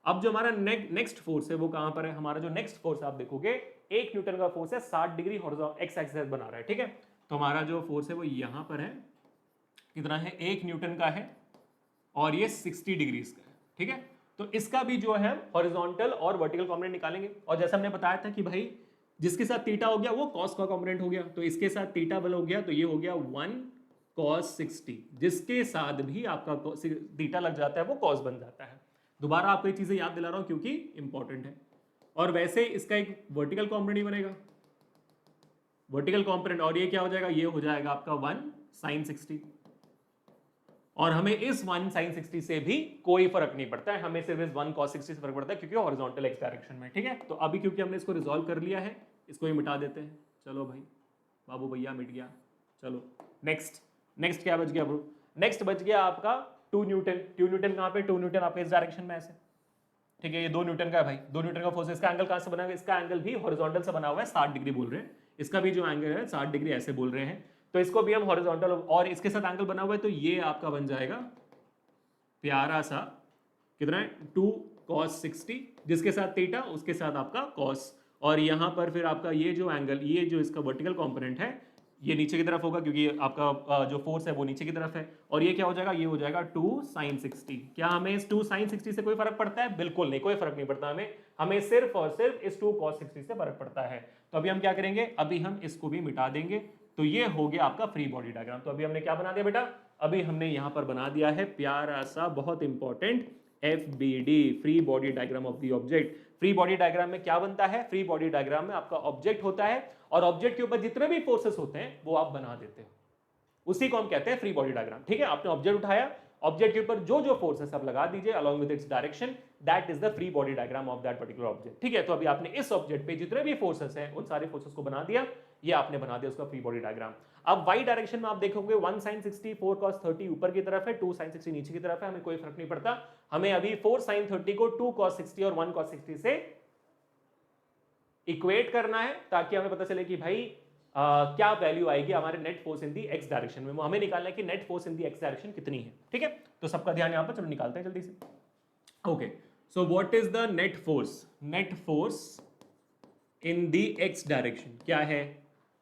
Speaker 1: अब जो हमारा नेक्स्ट फोर्स है वो कहां पर है? हमारा जो नेक्स्ट फोर्स आप देखोगे 1 न्यूटन का फोर्स है, 60 डिग्री एक्स एक्सिस बना रहा है। ठीक है, तो हमारा जो फोर्स है वो यहां पर है, कितना है? 1 न्यूटन का है, और ये 60 डिग्री का है। ठीक है, तो इसका भी जो है हॉरिजॉन्टल और वर्टिकल कंपोनेंट निकालेंगे। और जैसा हमने बताया था कि भाई जिसके साथ थीटा हो गया वो कॉस का कंपोनेंट हो गया, तो इसके साथ थीटा बल हो गया, तो ये हो गया 1 cos 60। जिसके साथ भी आपका थीटा लग जाता है वो कॉस बन जाता है। दोबारा आपको ये चीजें याद दिला रहा हूं क्योंकि इंपॉर्टेंट है। और वैसे इसका एक वर्टिकल कंपोनेंट ही बनेगा, वर्टिकल कंपोनेंट, और ये क्या हो जाएगा? ये हो जाएगा आपका 1 sin 60। और हमें इस 1 sin 60 से भी कोई फर्क नहीं पड़ता है, हमें सिर्फ इस 1 cos 60 से फर्क पड़ता है, क्योंकि हॉरिजॉन्टल एक्स डायरेक्शन में। ठीक है, तो अभी क्योंकि हमने इसको रिजॉल्व कर लिया है, इसको ही मिटा देते हैं। चलो भाई, बाबू भैया मिट गया। चलो नेक्स्ट क्या बच गया ब्रो? नेक्स्ट बच गया आपका 2 न्यूटन। 2 न्यूटन कहाँ पे? 2 न्यूटन आपके इस डायरेक्शन में ऐसे। ठीक है, ये 2 न्यूटन का है भाई, 2 न्यूटन का फोर्स। इसका एंगल कहाँ से बना हुआ है? इसका एंगल भी हॉरिजॉन्टल से बना हुआ है, 60 डिग्री बोल रहे हैं। इसका भी जो एंगल है 60 डिग्री ऐसे बोल रहे हैं, तो इसको भी हम हॉरिजॉन्टल और इसके साथ एंगल बना हुआ है, तो ये आपका बन जाएगा प्यारा सा कितना है 2 cos 60, जिसके साथ थीटा उसके साथ आपका cos, और यहाँ पर फिर आपका ये जो एंगल, ये जो इसका वर्टिकल कंपोनेंट है ये नीचे की तरफ होगा क्योंकि आपका जो फोर्स है वो नीचे की तरफ है, और ये क्या हो जाएगा, ये हो जाएगा 2 sin 60। क्या हमें इस 2 sin 60 से कोई फर्क पड़ता है? बिल्कुल नहीं, कोई फर्क नहीं पड़ता हमें सिर्फ और सिर्फ इस 2 cos 60 से फर्क पड़ता है। तो अभी हम क्या करेंगे, अभी हम इसको भी मिटा देंगे, तो ये हो गया आपका फ्री बॉडी डायग्राम। तो अभी हमने क्या बना दिया बेटा, अभी हमने यहां पर बना दिया है प्यारा सा बहुत important FBD, free body diagram of the object. Free body diagram में क्या बनता है, फ्री बॉडी डायग्राम में आपका ऑब्जेक्ट होता है और ऑब्जेक्ट के ऊपर जितने भी फोर्सेस होते हैं वो आप बना देते हो, उसी को हम कहते हैं फ्री बॉडी डायग्राम। ठीक है, आपने ऑब्जेक्ट उठाया, ऑब्जेक्ट के ऊपर जो जो फोर्सेस आप लगा दीजिए along with its direction, that is the free body diagram of that particular object. ठीक है, तो अभी आपने इस ऑब्जेक्ट पे जितने भी फोर्सेस हैं उन सारे फोर्सेस को बना दिया, ये आपने बना दिया उसका फ्री बॉडी डायग्राम। अब वाई डायरेक्शन में आप देखोगे 1 sin 60 4 cos 30 ऊपर की तरफ है, 2 sin 60 नीचे की तरफ है, हमें कोई फर्क नहीं पड़ता, हमें अभी 4 sin 30 को 2 cos 60 और 1 cos 60 से इक्वेट करना है, ताकि हमें पता चले कि भाई क्या वैल्यू आएगी हमारे net force in the x direction में, हमें निकालना है कि net force in the x direction कितनी है। ठीक है, तो सबका ध्यान यहां पर, चलो निकालते हैं जल्दी से। Okay, so what is the net force, net force in the x direction क्या है,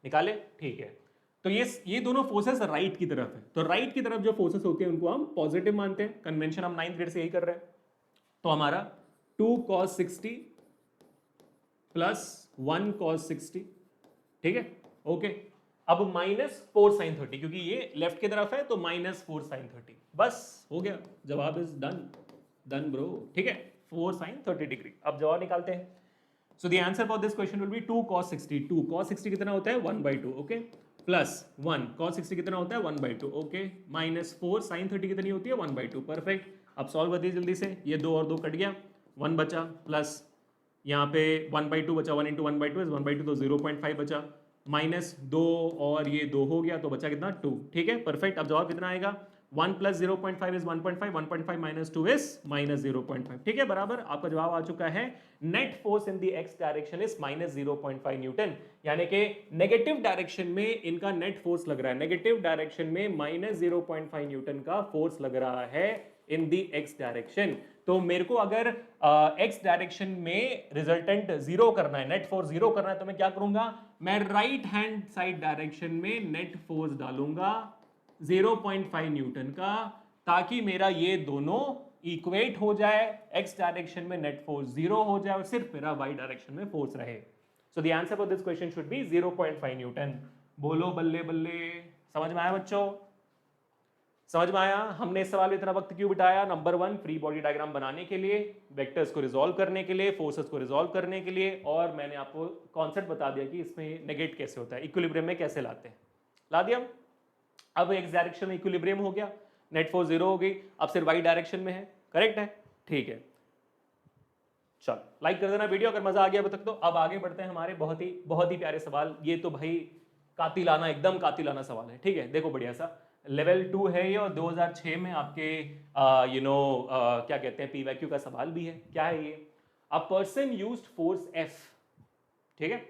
Speaker 1: निकाले। ठीक है, तो ये दोनों फोर्सेस राइट की तरफ है, तो राइट की तरफ जो फोर्सेस होते हैं उनको हम पॉजिटिव मानते हैं, कन्वेंशन हम 9th ग्रेड से यही कर रहे हैं। तो हमारा 2 cos 60 प्लस 1 cos 60, ठीक है, ओके। अब -4 sin 30, क्योंकि ये लेफ्ट की तरफ है तो -4 sin 30, बस हो गया, जवाब इज डन, डन ब्रो। ठीक है, 4 sin 30 डिग्री। अब जवाब निकालते हैं। So the answer for this question will be 2 cos 60। 2 cos 60 कितना होता है 1/2, ओके, प्लस 1 cos 60 कितना होता है 1/2, ओके, -4 sin 30 कितनी होती है 1/2, परफेक्ट। अब सॉल्व कर दीजिए जल्दी से, ये 2 और 2 कट गया, 1 बचा, प्लस यहाँ पे 1/2 बचा, 1 × 1/2 इज 1/2, तो 0.5 बचा, -2 और ये 2 हो गया, तो बचा कितना 2। ठीक है, परफेक्ट। अब जवाब कितना आएगा, 1 + 0.5 इज 1.5, 1.5 - 2 इज -0.5। ठीक है, बराबर, आपका जवाब आ चुका है। Net force in the x direction is -0.5 Newton, यानी कि नेगेटिव डायरेक्शन में इनका नेट फोर्स लग रहा है, नेगेटिव डायरेक्शन में -0.5 न्यूटन का फोर्स लग रहा है इन द एक्स डायरेक्शन। तो मेरे को अगर एक्स डायरेक्शन में रिजल्टेंट 0 करना है, नेट फोर्स 0 करना है, तो मैं क्या करूंगा, मैं राइट हैंड साइड डायरेक्शन में नेट फोर्स डालूंगा 0.5 न्यूटन का, ताकि मेरा ये दोनों इक्वेट हो जाए, एक्स डायरेक्शन में नेट फोर्स 0 हो जाए और सिर्फ मेरा वाई डायरेक्शन में फोर्स रहे। So the answer for this question should be 0.5 Newton. बोलो बल्ले बल्ले, समझ में आया बच्चों, समझ में आया। हमने इस सवाल में इतना वक्त क्यों बिताया, नंबर 1 फ्री बॉडी डायग्राम बनाने के लिए, वेक्टर्स को रिजॉल्व करने के लिए, फोर्सेस को रिजॉल्व करने के लिए, और मैंने आपको कॉन्सेप्ट बता दिया कि इसमें नेगेट कैसे होता है, इक्विलिब्रियम में कैसे लाते हैं, ला दिया। अब एक्स डायरेक्शन में इक्विलिब्रियम हो गया, नेट फोर्स 0 हो गई, अब सिर्फ वाई डायरेक्शन में है, करेक्ट है, ठीक है। चल लाइक कर देना वीडियो अगर मजा आ गया अभी तक तो। अब आगे बढ़ते हैं हमारे बहुत ही प्यारे सवाल, ये तो भाई कातिलाना, एकदम कातिलाना सवाल है। ठीक है, देखो बढ़िया सा, लेवल 2 है ये, और 2006 में आपके क्या कहते हैं PYQ का सवाल भी है। क्या है ये, a person used force F, ठीक है,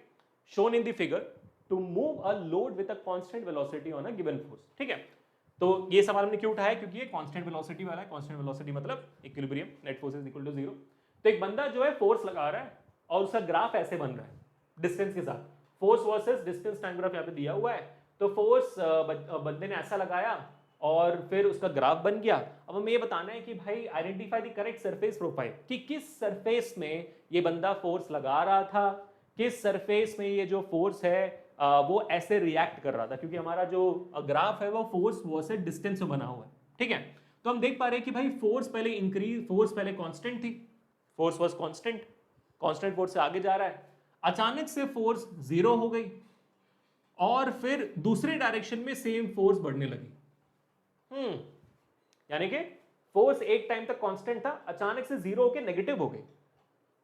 Speaker 1: shown in the figure to move a load with a constant velocity on a given force. ठीक है, तो ये सवाल हमने क्यों उठाया है, क्योंकि ये कांस्टेंट वेलोसिटी वाला है, कांस्टेंट वेलोसिटी मतलब equilibrium, net force is equal to 0। तो एक बंदा जो है फोर्स लगा रहा है और उसका ग्राफ ऐसे बन रहा है डिस्टेंस के साथ, force versus distance time graph यहाँ पे दिया हुआ है। तो फोर्स बंदे ने ऐसा लगाया और फिर उसका ग्राफ बन गया। अब हमें ये बताना है कि भाई identify the correct surface profile, कि किस सरफेस में ये बंदा फोर्स लगा रहा था, किस सरफेस में ये जो फोर्स है वो ऐसे रिएक्ट कर रहा था, क्योंकि हमारा जो ग्राफ है वो फोर्स वर्सेस डिस्टेंस में बना हुआ है। ठीक है, तो हम देख पा रहे हैं कि भाई फोर्स पहले इंक्रीज, फोर्स पहले कांस्टेंट थी, force was constant, constant force से आगे जा रहा है, अचानक से फोर्स 0 हो गई और फिर दूसरे डायरेक्शन में सेम फोर्स बढ़ने लगी। यानी कि फोर्स एक टाइम तक कांस्टेंट था, अचानक से 0 होकर नेगेटिव हो गई।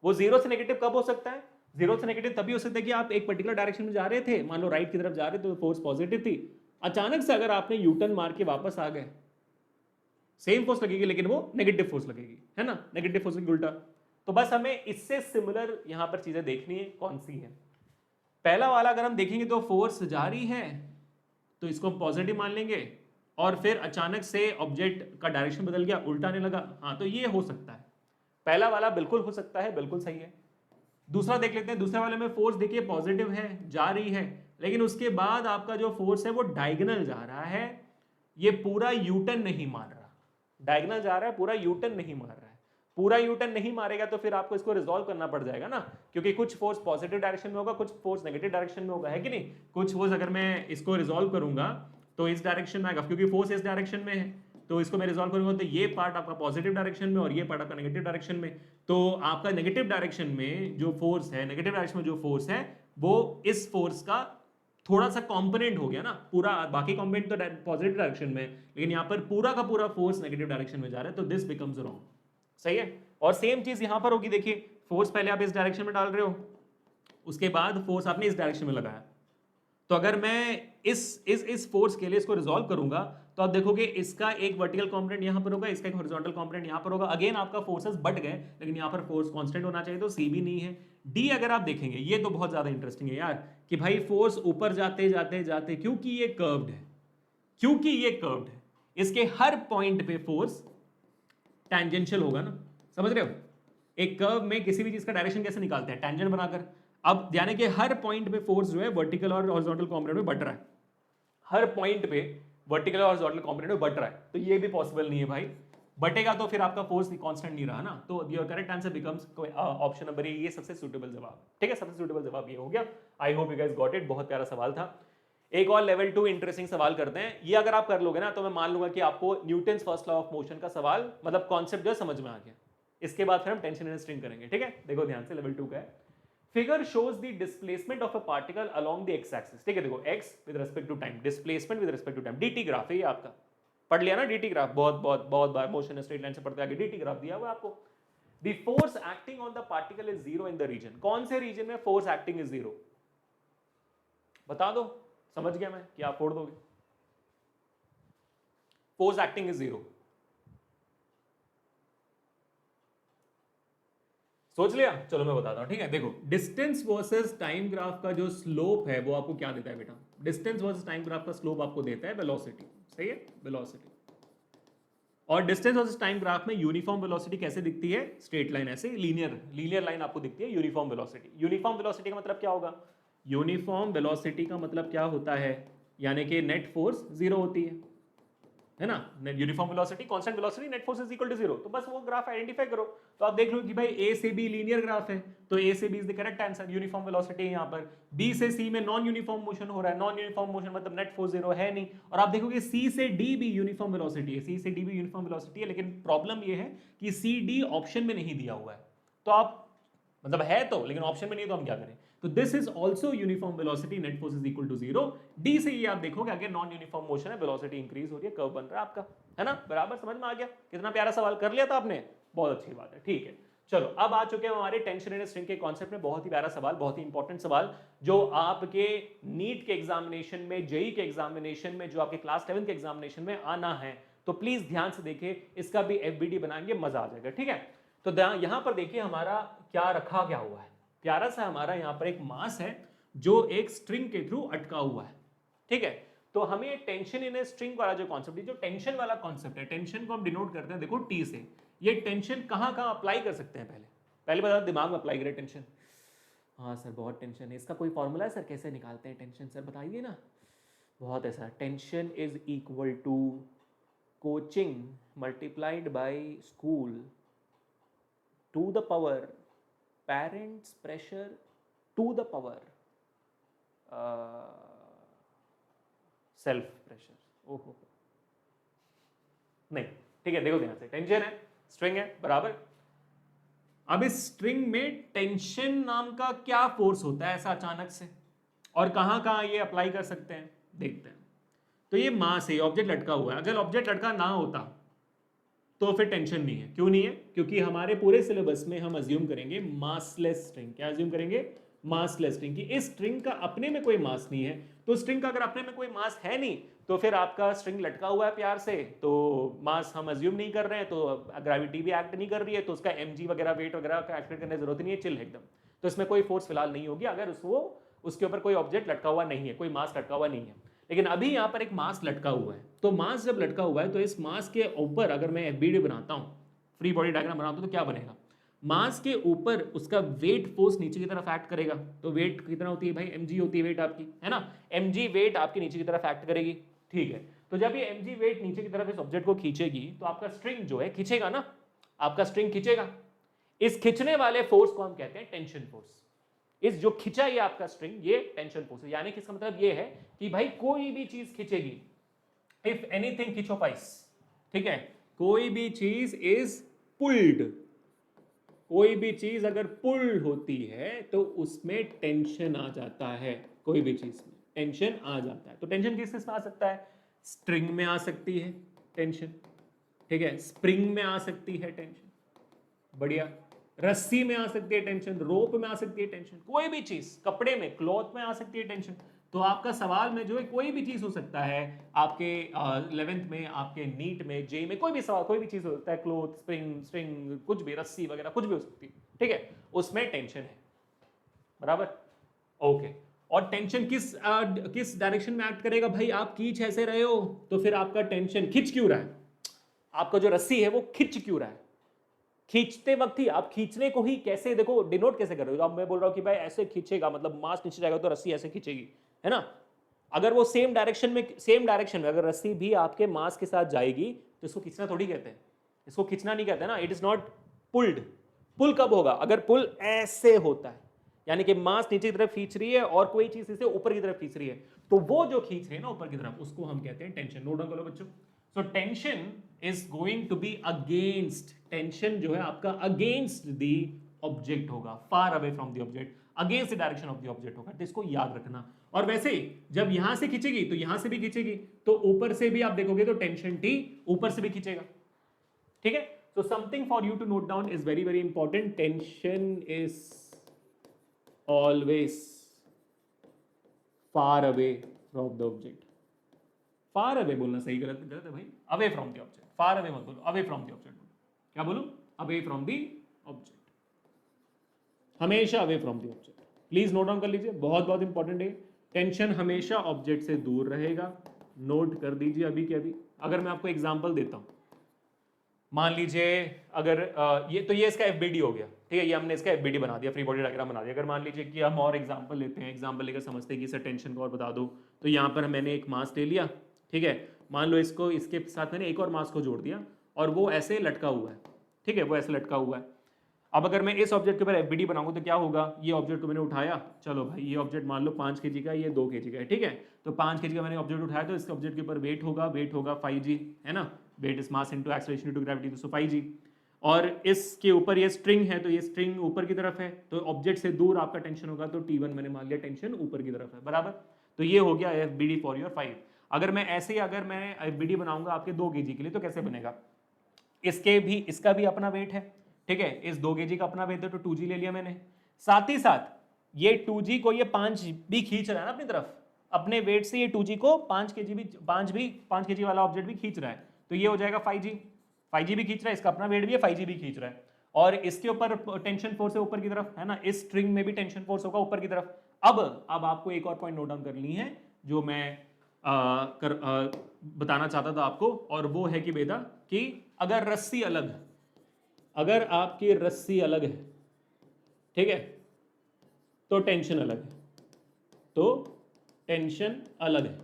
Speaker 1: वो 0 से नेगेटिव कब हो सकता है, 0 से नेगेटिव तभी हो सकता है कि आप एक पर्टिकुलर डायरेक्शन में जा रहे थे, मान लो राइट की तरफ जा रहे थे तो फोर्स पॉजिटिव थी, अचानक से अगर आपने यूटर्न मार के वापस आ गए, सेम फोर्स लगेगी लेकिन वो नेगेटिव फोर्स लगेगी, है ना, नेगेटिव फोर्स की उल्टा। तो बस हमें इससे सिमिलर यहां पर चीजें देखनी है, कौन सी है। पहला वाला अगर हम देखेंगे तो फोर्स जारी है तो इसको हम पॉजिटिव मान लेंगे, और फिर अचानक से ऑब्जेक्ट का डायरेक्शन बदल गया, उल्टाने लगा, हाँ तो ये हो सकता है। पहला वाला बिल्कुल हो सकता है, बिल्कुल सही है। दूसरा देख लेते हैं, दूसरे वाले में फोर्स देखिए पॉजिटिव है, जा रही है, लेकिन उसके बाद आपका जो फोर्स है वो डायगोनल जा रहा है, ये पूरा यूटर्न नहीं मार रहा। डायगोनल जा रहा है, पूरा यूटर्न नहीं मार रहा है। पूरा यूटर्न नहीं मारेगा तो फिर आपको इसको रिजॉल्व करना पड़ जाएगा ना, क्योंकि कुछ फोर्स पॉजिटिव डायरेक्शन में होगा, कुछ फोर्स नेगेटिव डायरेक्शन में होगा, है कि नहीं। कुछ फोर्स अगर मैं इसको रिजॉल्व करूंगा तो इस डायरेक्शन में आएगा, क्योंकि फोर्स इस डायरेक्शन में है, तो इसको मैं रिजॉल्व करूंगा तो ये पार्ट आपका पॉजिटिव डायरेक्शन में और ये पार्ट आपका नेगेटिव डायरेक्शन में। तो आपका नेगेटिव डायरेक्शन में जो फोर्स है, नेगेटिव डायरेक्शन में जो फोर्स है वो इस फोर्स का थोड़ा सा कंपोनेंट हो गया ना, पूरा बाकी कंपोनेंट तो पॉजिटिव डायरेक्शन में, लेकिन यहाँ पर पूरा का पूरा फोर्स नेगेटिव डायरेक्शन में जा रहा है, तो दिस बिकम्स रॉन्ग। सही है। और सेम चीज यहां पर होगी, देखिए फोर्स पहले आप इस डायरेक्शन में डाल रहे हो, उसके बाद फोर्स आपने इस डायरेक्शन में लगाया, तो अगर मैं इस फोर्स के लिए इसको रिजॉल्व करूंगा तो आप देखोगे इसका एक वर्टिकल कंपोनेंट यहां पर होगा, इसका एक हॉरिजॉन्टल कंपोनेंट यहां पर होगा। अगेन आपका फोर्सेस बढ़ गए, लेकिन यहां पर फोर्स कांस्टेंट होना चाहिए, तो सी भी नहीं है। डी अगर आप देखेंगे, ये तो बहुत ज्यादा इंटरेस्टिंग है यार, कि भाई फोर्स ऊपर जाते जाते जाते, क्योंकि ये कर्व्ड है, क्योंकि ये कर्व्ड है, इसके हर पॉइंट पे फोर्स टैंजेंशियल होगा ना, समझ रहे हो। एक कर्व में किसी भी चीज का डायरेक्शन कैसे निकालते हैं, टैंजेंट बनाकर। अब यानी कि हर पॉइंट पे फोर्स जो है वर्टिकल और हॉरिजॉन्टल कंपोनेंट में बढ़ रहा है, हर पॉइंट पे वर्टिकल और हॉरिजॉन्टल कंपोनेंट में बढ़ रहा है, तो ये भी पॉसिबल नहीं है भाई। बटेगा तो फिर आपका फोर्स कांस्टेंट नहीं रहा ना, तो your correct answer becomes option number A, ये सबसे सूटेबल जवाब। ठीक है, सबसे सूटेबल जवाब ये हो गया। I hope you guys got it, बहुत प्यारा सवाल था। एक और लेवल 2 इंटरेस्टिंग सवाल करते हैं, ये अगर आप कर लोगे ना तो मैं मान लूंगा कि आपको Newton's first law of motion का सवाल मतलब कॉन्सेप्ट जो समझ में आ गया। इसके बाद फिर हम टेंशन एंड स्ट्रिंग करेंगे। ठीक है, देखो ध्यान से, लेवल 2 का है। Figure shows the displacement of a particle along the x axis. ठीक है, देखो x with respect to time, displacement with respect to time, DT graph है ये आपका, पढ़ लिया ना डीटी ग्राफ, बहुत बहुत बहुत बार मोशन स्ट्रेट लाइन से पढ़ते आगे डीटी ग्राफ दिया हुआ आपको। The force acting on the particle is zero in the region. कौन से रीजन में फोर्स एक्टिंग इज जीरो, बता दो, समझ गया मैं कि आप फोड़ दोगे। फोर्स एक्टिंग इज जीरो, सोच लिया, चलो मैं बताता हूं। ठीक है, देखो डिस्टेंस वर्सेस टाइम ग्राफ का जो स्लोप है वो आपको क्या देता है बेटा, डिस्टेंस वर्सेस टाइम ग्राफ का स्लोप आपको देता है वेलोसिटी। सही है, वेलोसिटी। और डिस्टेंस वर्सेस टाइम ग्राफ में यूनिफॉर्म वेलोसिटी कैसे दिखती है, स्ट्रेट लाइन, ऐसे लीनियर लाइन आपको दिखती है यूनिफॉर्म वेलोसिटी। यूनिफॉर्म वेलोसिटी का मतलब क्या होगा, यूनिफॉर्म वेलोसिटी का मतलब क्या होता है, यानी कि नेट फोर्स जीरो होती है ना। Uniform velocity, constant velocity, net force is equal to zero. तो बस वो ग्राफ आइडेंटिफाई करो, तो आप देख लो कि भाई ए से बी लीनियर ग्राफ है, तो ए से B is the correct answer, uniform velocity है यहाँ पर। बी से सी में नॉन यूनिफॉर्म मोशन हो रहा है, नॉन यूनिफॉर्म मोशन मतलब नेट फोर्स जीरो है नहीं। और आप देखोगे सी से डी भी यूनिफॉर्म वेलोसिटी है, सी से डी भी यूनिफॉर्म वेलोसिटी है, लेकिन प्रॉब्लम ये है कि सी डी ऑप्शन में नहीं दिया हुआ है, तो आप मतलब है तो, लेकिन ऑप्शन में नहीं है, तो हम क्या करें। तो this is also uniform velocity, net force is equal to zero. D से ये आप देखोगे अगर नॉन यूनिफॉर्म मोशन है, वेलोसिटी इंक्रीज हो रही है, कर्व बन रहा है आपका, है ना। बराबर समझ में आ गया, कितना प्यारा सवाल कर लिया था आपने, बहुत अच्छी बात है। ठीक है, चलो अब आ चुके हैं हमारे टेंशन एंड स्ट्रिंग के कॉन्सेप्ट में। बहुत ही प्यारा सवाल, बहुत ही इंपॉर्टेंट सवाल, जो आपके नीट के एग्जामिनेशन में, जेई के एग्जामिनेशन में, जो आपके क्लास 11 के एग्जामिनेशन में आना है, तो प्लीज ध्यान से देखिए, इसका भी एफबीडी बनाएंगे, मजा आ जाएगा। ठीक है, तो यहां पर देखिए हमारा क्या रखा गया हुआ है, प्यारा सा हमारा यहां पर एक मास है जो एक स्ट्रिंग के थ्रू अटका हुआ है। ठीक है, तो हमें टेंशन इन ए स्ट्रिंग वाला जो कॉन्सेप्ट है, जो टेंशन वाला कॉन्सेप्ट है, टेंशन को हम डिनोट करते हैं देखो टी से। ये टेंशन कहां कहां अप्लाई कर सकते हैं, पहले पहले बता, दिमाग में अप्लाई करें टेंशन। हाँ सर बहुत टेंशन है, इसका कोई फॉर्मूला है सर, कैसे निकालते हैं टेंशन सर, बताइए ना। बहुत है sir, tension is equal to coaching multiplied by school to the power parents pressure to the power self pressure. ओहो नहीं, ठीक है, देखो ध्यान से, टेंशन है, स्ट्रिंग है, बराबर। अब इस स्ट्रिंग में टेंशन नाम का क्या फोर्स होता है ऐसा अचानक से, और कहां कहां ये अप्लाई कर सकते हैं, देखते हैं। तो ये मास है, ऑब्जेक्ट लटका हुआ है, अगर ऑब्जेक्ट लटका ना होता तो फिर टेंशन नहीं है। क्यों नहीं है, क्योंकि हमारे पूरे सिलेबस में हम अज्यूम करेंगे मासलेस स्ट्रिंग। क्या अज्यूम करेंगे, मासलेस स्ट्रिंग, की इस स्ट्रिंग का अपने में कोई मास नहीं है। तो स्ट्रिंग का अगर अपने में कोई मास है नहीं, तो फिर आपका स्ट्रिंग लटका हुआ है प्यार से, तो मास हम अज्यूम नहीं कर रहे हैं, तो ग्रेविटी भी एक्ट नहीं कर रही है, तो उसका mg वगैरह वेट वगैरह का एक्ट करने की जरूरत नहीं है, चिल है एकदम। तो इसमें कोई फोर्स फिलहाल नहीं होगी, अगर उसके ऊपर कोई ऑब्जेक्ट लटका हुआ नहीं है, कोई मास लटका हुआ नहीं है। लेकिन अभी यहाँ पर एक मास लटका हुआ है, तो मास जब लटका हुआ है तो इस मास के ऊपर अगर मैं एफबीडी बनाता हूँ, फ्री बॉडी डायग्राम बनाता हूँ, तो क्या बनेगा? मास के ऊपर उसका वेट फोर्स नीचे की तरफ एक्ट करेगा। तो वेट कितना होती है भाई? mg होती है वेट आपकी, है ना? mg वेट आपकी नीचे की तरफ एक्ट करेगी, ठीक है। तो जब ये mg वेट नीचे की तरफ इस ऑब्जेक्ट को खींचेगी तो आपका स्ट्रिंग जो है खींचेगा ना, आपका स्ट्रिंग खींचेगा। इस खींचने वाले फोर्स को हम कहते हैं टेंशन फोर्स। इस जो खींचा ये आपका स्ट्रिंग, ये टेंशन फोर्स है। यानी कि इसका मतलब ये है कि भाई कोई भी चीज खींचेगी, इफ एनीथिंग खींचोपाइस, ठीक है, कोई भी चीज इज पुल्ड, कोई भी चीज अगर पुल होती है तो उसमें टेंशन आ जाता है, कोई भी चीज में टेंशन आ जाता है। तो टेंशन किस किस में आ सकता है? स्ट्रिंग में आ सकती है टेंशन, ठीक है, स्प्रिंग में आ सकती है टेंशन, बढ़िया, रस्सी में आ सकती है टेंशन, रोप में आ सकती है टेंशन, कोई भी चीज, कपड़े में, क्लॉथ में आ सकती है टेंशन। तो आपका सवाल में जो है कोई भी चीज हो सकता है, आपके 11th में, आपके नीट में, जे में, कोई भी सवाल, कोई भी चीज हो सकता है, क्लॉथ, स्प्रिंग, स्ट्रिंग, कुछ भी, रस्सी वगैरह कुछ भी हो सकती है, ठीक है, उसमें टेंशन है, बराबर, ओके। और टेंशन किस डायरेक्शन में एक्ट करेगा भाई? आप खींच ऐसे रहे हो तो फिर आपका टेंशन खींच क्यों रहा है? आपका जो रस्सी है वो खींच क्यों रहा है? खींचते वक्त ही, आप खींचने को ही कैसे, देखो, डिनोट कैसे कर रहे हो? अब मैं बोल रहा हूं कि भाई ऐसे खींचेगा, मतलब मास नीचे जाएगा तो रस्सी ऐसे खींचेगी, है ना? अगर वो सेम डायरेक्शन में अगर रस्सी भी आपके मास के साथ जाएगी तो इसको खींचना थोड़ी कहते हैं, इसको खींचना नहीं कहते ना, इट इज नॉट पुल्ड। पुल कब होगा? अगर पुल ऐसे होता है, यानी कि मास नीचे की तरफ खींच रही है और कोई चीज इसे ऊपर की तरफ खींच रही है, तो वो जो खींच रही है ना ऊपर की तरफ, उसको हम कहते हैं टेंशन। नोट डाउन करो बच्चों। So tension is going to be against, tension जो है आपका अगेंस्ट द ऑब्जेक्ट होगा, far away from the object, against the direction of the object होगा, तो इसको याद रखना। और वैसे ही जब यहां से खींचेगी तो यहां से भी खींचेगी, तो ऊपर से भी आप देखोगे तो टेंशन टी ऊपर से भी खींचेगा, ठीक है। So something for you to note down is very very important. Tension is always far away from the object. Far away बोलना सही गलत गलत है भाई, away from the object. Far away मत बोलो, away from the object बोलो। क्या बोलूं? Away from the object, हमेशा away from the object। Please note down कर लीजिए, बहुत बहुत इंपॉर्टेंट है। टेंशन हमेशा ऑब्जेक्ट से दूर रहेगा, नोट कर दीजिए अभी के अभी। अगर मैं आपको एग्जांपल देता हूं, मान लीजिए अगर ये इसका एफबीडी हो गया, ठीक है, ये हमने इसका एफबीडी बना दिया, फ्री बॉडी डायग्राम बना दिया। अगर मान लीजिए कि हम और एग्जांपल लेते हैं, एग्जांपल लेकर समझते हैं कि सर टेंशन को और बता दो, तो यहाँ पर मैंने एक मास ले लिया, ठीक है, मान लो इसको, इसके साथ मैंने एक और मास को जोड़ दिया और वो ऐसे लटका हुआ है, ठीक है, वो ऐसे लटका हुआ है। अब अगर मैं इस ऑब्जेक्ट के ऊपर एफबीडी बनाऊंगा तो क्या होगा? ये ऑब्जेक्ट को मैंने उठाया, चलो भाई ये ऑब्जेक्ट मान लो 5 kg का, ये 2 kg का है, ठीक है, तो 5 kg का मैंने ऑब्जेक्ट उठाया, तो इसके ऑब्जेक्ट के ऊपर वेट होगा 5g, है ना, weight is mass into acceleration into gravity, तो 5g। और इसके ऊपर ये स्ट्रिंग है, तो ये स्ट्रिंग ऊपर की तरफ है, तो ऑब्जेक्ट से दूर आपका टेंशन होगा, तो T1 मैंने मान लिया टेंशन ऊपर की तरफ है, बराबर। तो ये हो गया एफबीडी फॉर योर 5। अगर मैं ऐसे ही अगर मैं एफबीडी बनाऊंगा आपके 2 kg के लिए, तो कैसे बनेगा? इसका भी अपना वेट है, ठीक है, इस 2 kg का अपना वेट है, तो 2g ले लिया मैंने। साथ ही साथ ये 2g को ये 5 भी खींच रहा है ना अपनी तरफ, अपने वेट से ये 2g को 5 kg वाला ऑब्जेक्ट भी खींच रहा है, तो ये हो जाएगा 5g भी खींच रहा है, इसका अपना वेट भी है, 5g भी खींच रहा है। और इसके ऊपर टेंशन फोर्स है ऊपर की तरफ, है ना, इस स्ट्रिंग में भी टेंशन फोर्स होगा ऊपर की तरफ। अब आपको एक और पॉइंट नोट डाउन करनी है जो मैं बताना चाहता था आपको, और वो है कि बेटा कि अगर रस्सी अलग, अगर आपकी रस्सी अलग है, ठीक है, तो टेंशन अलग है, तो टेंशन अलग है।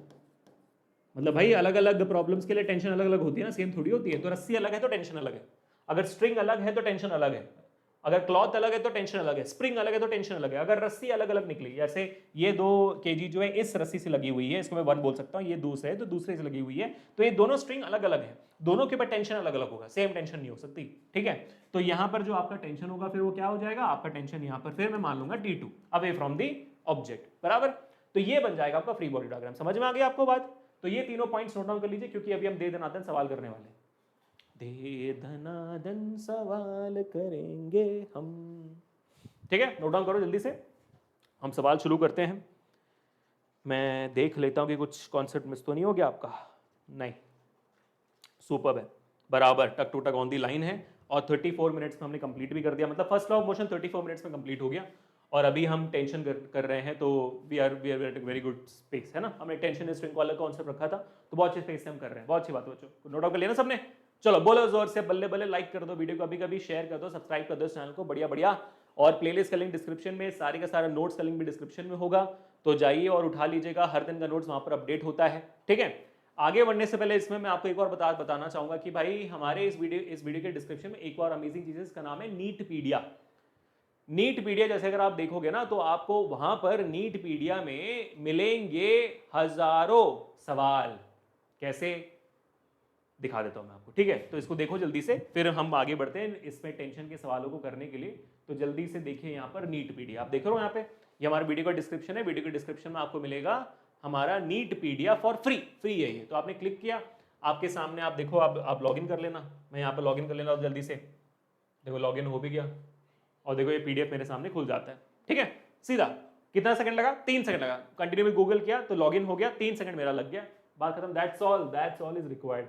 Speaker 1: मतलब भाई अलग अलग प्रॉब्लम्स के लिए टेंशन अलग अलग होती है ना, सेम थोड़ी होती है। तो रस्सी अलग है तो टेंशन अलग है, अगर स्ट्रिंग अलग है तो टेंशन अलग है, अगर क्लॉथ अलग है तो टेंशन अलग है, स्प्रिंग अलग है तो टेंशन अलग है। अगर रस्सी अलग अलग निकली, जैसे ये 2 kg जो है इस रस्सी से लगी हुई है, इसको मैं 1 बोल सकता हूँ, ये दूसरे है तो दूसरे से लगी हुई है, तो ये दोनों स्ट्रिंग अलग अलग है, दोनों के ऊपर टेंशन अलग अलग होगा, सेम टेंशन नहीं हो सकती, ठीक है। तो यहाँ पर जो आपका टेंशन होगा फिर वो क्या हो जाएगा? आपका टेंशन यहाँ पर फिर मैं मान लूंगा T2, away from the object, बराबर। तो ये बन जाएगा आपका फ्री बॉडी डायग्राम। समझ में आ गया आपको बात? तो ये तीनों पॉइंट्स नोट डाउन कर लीजिए, क्योंकि अभी हम दे दनादन सवाल करने वाले हैं, दे धनादन सवाल करेंगे हम, ठीक है। नोट डाउन करो जल्दी से, हम सवाल शुरू करते हैं। मैं देख लेता हूं कि कुछ कॉन्सेप्ट मिस तो नहीं हो गया आपका, नहीं, सुपर्ब है, बराबर टक टू टक ऑन दी लाइन है। और 34 मिनट्स में हमने कंप्लीट भी कर दिया, मतलब first law of motion 34 minutes में कंप्लीट हो गया। और अभी हम टेंशन कर रहे हैं, तो we are at very good space, है ना। हमने टेंशन स्ट्रिंग वाला कॉन्सेप्ट रखा था, तो बहुत अच्छे स्पेस से हम कर रहे हैं। बहुत अच्छी बात बच्चों, नोट आउट कर लिया ना सबने। चलो बोलो जोर से, बल्ले बल्ले, लाइक कर दो वीडियो को, अभी कभी शेयर कर दो, सब्सक्राइब कर दो इस चैनल को, बढ़िया बढ़िया। और प्लेलिस्ट का लिंक डिस्क्रिप्शन में, सारे का सारा नोट्स का लिंक भी डिस्क्रिप्शन में होगा, तो जाइए और उठा लीजिएगा। हर दिन का नोट्स वहां पर अपडेट होता है, ठीक है। आगे बढ़ने से पहले इसमें मैं आपको एक और बताना चाहूंगा कि भाई हमारे इस वीडियो के डिस्क्रिप्शन में एक और अमेजिंग चीज है, इसका नाम है नीटपीडिया। नीटपीडिया जैसे अगर आप देखोगे ना, तो आपको वहां पर नीटपीडिया में मिलेंगे हजारों सवाल। कैसे, दिखा देता हूं मैं आपको, ठीक है। तो इसको देखो जल्दी से, फिर हम आगे बढ़ते हैं इसमें टेंशन के सवालों को करने के लिए। तो जल्दी से देखिए यहाँ पर नीटपीडिया, आप देख रहे हो यहाँ पे, ये हमारे वीडियो का डिस्क्रिप्शन है। वीडियो के डिस्क्रिप्शन में आपको मिलेगा हमारा नीटपीडिया फॉर फ्री, फ्री है ये। तो आपने क्लिक किया, आपके सामने आप देखो, आप लॉग इन कर लेना। मैं यहाँ पर लॉग इन कर लेना जल्दी से, देखो लॉग इन हो भी गया, और देखो ये पीडीएफ मेरे सामने खुल जाता है, ठीक है। सीधा कितना सेकंड लगा, 3 सेकंड लगा। कंटिन्यू में गूगल किया तो लॉगिन हो गया, 3 सेकंड मेरा लग गया, बात खत्म। दैट्स ऑल इज रिक्वायर्ड,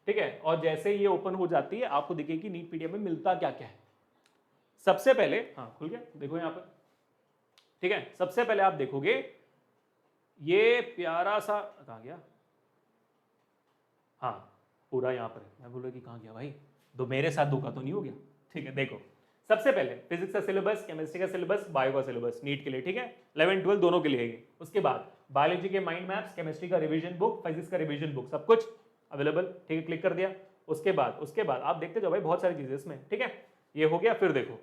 Speaker 1: ठीक है। और जैसे ये ओपन हो जाती है, आपको दिखेगी नीट पीडीएफ में मिलता क्या क्या है। सबसे पहले, हाँ खुल गया, देखो यहाँ पर, ठीक है। सबसे पहले आप देखोगे ये प्यारा सा, कहाँ गया, हाँ पूरा यहाँ पर है। मैं बोल रहा कि कहाँ गया भाई, दो मेरे साथ धोखा तो नहीं हो गया, ठीक है। देखो सबसे पहले फिजिक्स का सिलेबस, केमिस्ट्री का सिलेबस, बायो का सिलेबस नीट के लिए, ठीक है। 11 12 दोनों के लिए है। उसके बाद बायोलॉजी के माइंड मैप्स, केमिस्ट्री का रिवीजन बुक, फिजिक्स का रिवीजन बुक, सब कुछ अवेलेबल, ठीक है। क्लिक कर दिया। उसके बाद आप देखते जाओ भाई, बहुत सारी चीजें इसमें, ठीक है। ये हो गया। फिर देखो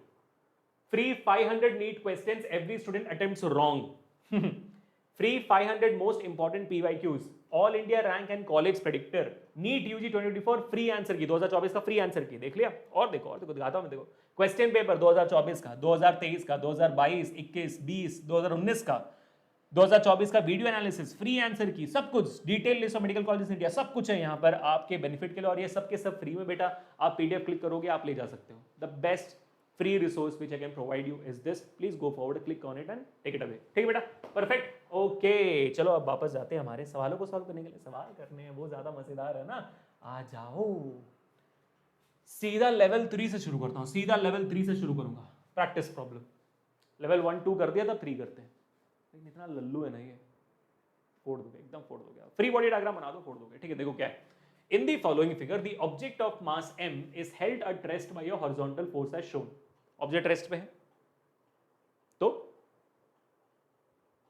Speaker 1: free 500 NEET questions every student attempts wrong, free 500 most important PYQs, all India rank and college predictor, NEET UG 2024 free answer key, 2024 का फ्री आंसर की, देख लिया। और देखो दिखाता हूं मैं, देखो क्वेश्चन पेपर 2024 का, 2023 का, 2022, 21, 20, 2019 का, 2024 का वीडियो एनालिसिस, फ्री आंसर की, सब कुछ, detail list of medical colleges India, सब कुछ है यहाँ पर आपके बेनिफिट के लिए। और ये सब के सब फ्री में बेटा, आप पीडीएफ क्लिक करोगे, आप ले जा सकते हो। The best free resource which I can provide you is this. Please go forward, click on it and take it away. ठीक है बेटा, परफेक्ट, ओके। चलो अब वापस जाते हैं हमारे सवालों को सॉल्व करने के लिए। सवाल करने हैं, वो ज्यादा मजेदार है ना, आ जाओ। सीधा लेवल 3 से शुरू करता हूँ, सीधा लेवल 3 से शुरू करूंगा। प्रैक्टिस प्रॉब्लम, लेवल 1 2 कर दिया, तब 3 करते हैं। लेकिन इतना लल्लू है ना ये, फोड़ दोगे, एकदम फोड़ दोगे। फ्री बॉडी डायग्राम बना दो, फोड़ दोगे, ठीक है। देखो क्या है, in the following figure the object of mass m is held at rest by a horizontal force as shown. Object rest पे है, तो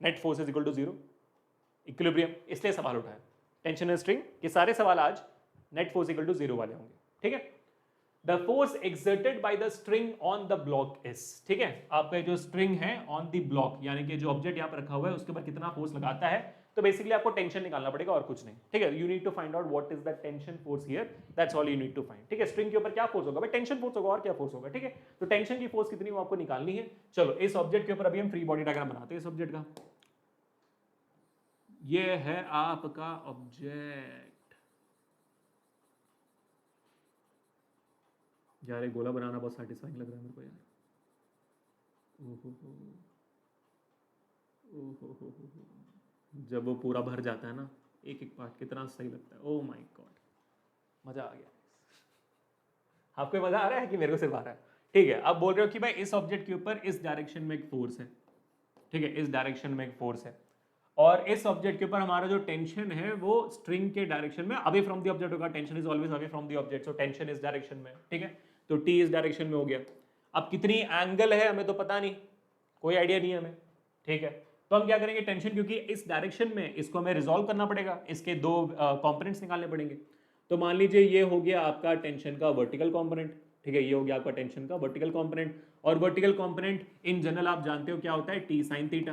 Speaker 1: net force is equal to 0, equilibrium, इसलिए सवाल उठाया। टेंशन स्ट्रिंग के सारे सवाल आज नेट फोर्स इक्वल टू 0 वाले होंगे, ठीक है। The force exerted by the string on the block is, ठीक है। आपका जो स्ट्रिंग है ऑन द ब्लॉक, यानी कि जो ऑब्जेक्ट यहां पर रखा हुआ है उसके ऊपर कितना फोर्स लगाता है, तो बेसिकली आपको टेंशन निकालना पड़ेगा और कुछ नहीं, ठीक है। You need to find out what is the tension force here, that's all you need to find, ठीक है। स्ट्रिंग के ऊपर क्या फोर्स होगा भाई, टेंशन फोर्स होगा, और क्या फोर्स होगा, ठीक है। तो टेंशन की फोर्स कितनी वो आपको निकालनी है। चलो इस ऑब्जेक्ट के ऊपर अभी हम फ्री बॉडी डायग्राम बनाते हैं। इस ऑब्जेक्ट का, ये है आपका ऑब्जेक्ट, यार गोला बनाना बहुत सैटिस्फाइंग लग रहा है मेरे को यार। जब वो पूरा भर जाता है ना, एक एक पार्ट, कितना सही लगता है। ओह माय गॉड, मजा आ गया। आपको मजा आ रहा है कि मेरे को सिर्फ आ रहा है, ठीक है। आप बोल रहे हो कि भाई इस ऑब्जेक्ट के ऊपर इस डायरेक्शन में एक फोर्स है, ठीक है, इस डायरेक्शन में एक फोर्स है, और इस ऑब्जेक्ट के ऊपर हमारा जो टेंशन है वो स्ट्रिंग के डायरेक्शन में अवे फ्रॉम द ऑब्जेक्ट होगा। Tension is always away from the object, so tension इस डायरेक्शन में, ठीक है। तो टी इस डायरेक्शन में हो गया। अब कितनी एंगल है हमें तो पता नहीं, कोई आइडिया नहीं है हमें, ठीक है। तो हम क्या करेंगे, टेंशन क्योंकि इस डायरेक्शन में, इसको हमें रिजॉल्व करना पड़ेगा, इसके दो कंपोनेंट्स निकालने पड़ेंगे। तो मान लीजिए ये हो गया आपका टेंशन का वर्टिकल कंपोनेंट, ठीक है, ये हो गया आपका टेंशन का वर्टिकल कंपोनेंट। और वर्टिकल कंपोनेंट इन जनरल आप जानते हो क्या होता है, टी साइन थीटा,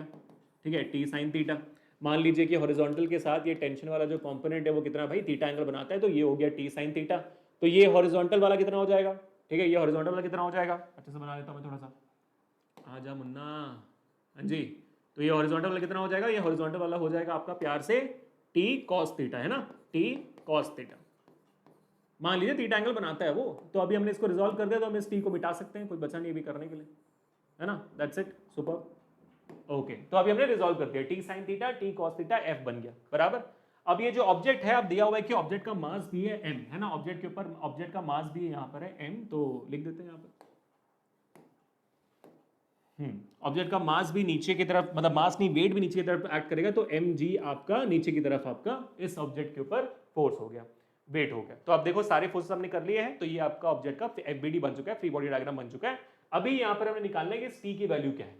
Speaker 1: ठीक है, टी साइन थीटा। मान लीजिए कि हॉरिजॉन्टल के साथ ये टेंशन वाला जो कंपोनेंट है वो कितना भाई, थीटा एंगल बनाता है, तो ये हो गया टी साइन थीटा। तो ये हॉरिजॉन्टल वाला कितना हो जाएगा, ठीक है, ये हॉरिजॉन्टल वाला कितना हो जाएगा, अच्छे से बना लेता हूं मैं थोड़ा सा, आजा मुन्ना, हाँ जी। तो ये हॉरिजॉन्टल वाला कितना हो जाएगा, ये हॉरिजॉन्टल वाला हो जाएगा आपका प्यार से टी कॉस थीटा, है ना, टी कॉस थीटा। मान लीजिए थीटा एंगल बनाता है वो, तो अभी हमने इसको रिजॉल्व कर दिया, तो हम इस टी को मिटा सकते हैं, कुछ बचा नहीं अभी करने के लिए, है ना। That's it, super, okay. तो अभी हमने रिजॉल्व कर दिया, T sine theta, T cos theta, F बन गया, बराबर। अब ये जो ऑब्जेक्ट है, अब दिया हुआ है कि ऑब्जेक्ट का मास भी है m, है ना, ऑब्जेक्ट के ऊपर ऑब्जेक्ट का मास भी यहाँ पर है m, तो लिख देते हैं यहाँ पर ऑब्जेक्ट का मास भी नीचे की तरफ, मतलब मास नहीं वेट भी नीचे की तरफ एक्ट करेगा, तो mg आपका नीचे की तरफ आपका इस ऑब्जेक्ट के ऊपर फोर्स हो गया, वेट हो गया। तो आप देखो सारे फोर्सेस हमने कर लिए हैं, तो ये आपका ऑब्जेक्ट का एफबीडी बन चुका है, फ्री बॉडी डायग्राम बन चुका है। अभी यहां पर हमें निकालना है कि टी की वैल्यू क्या है।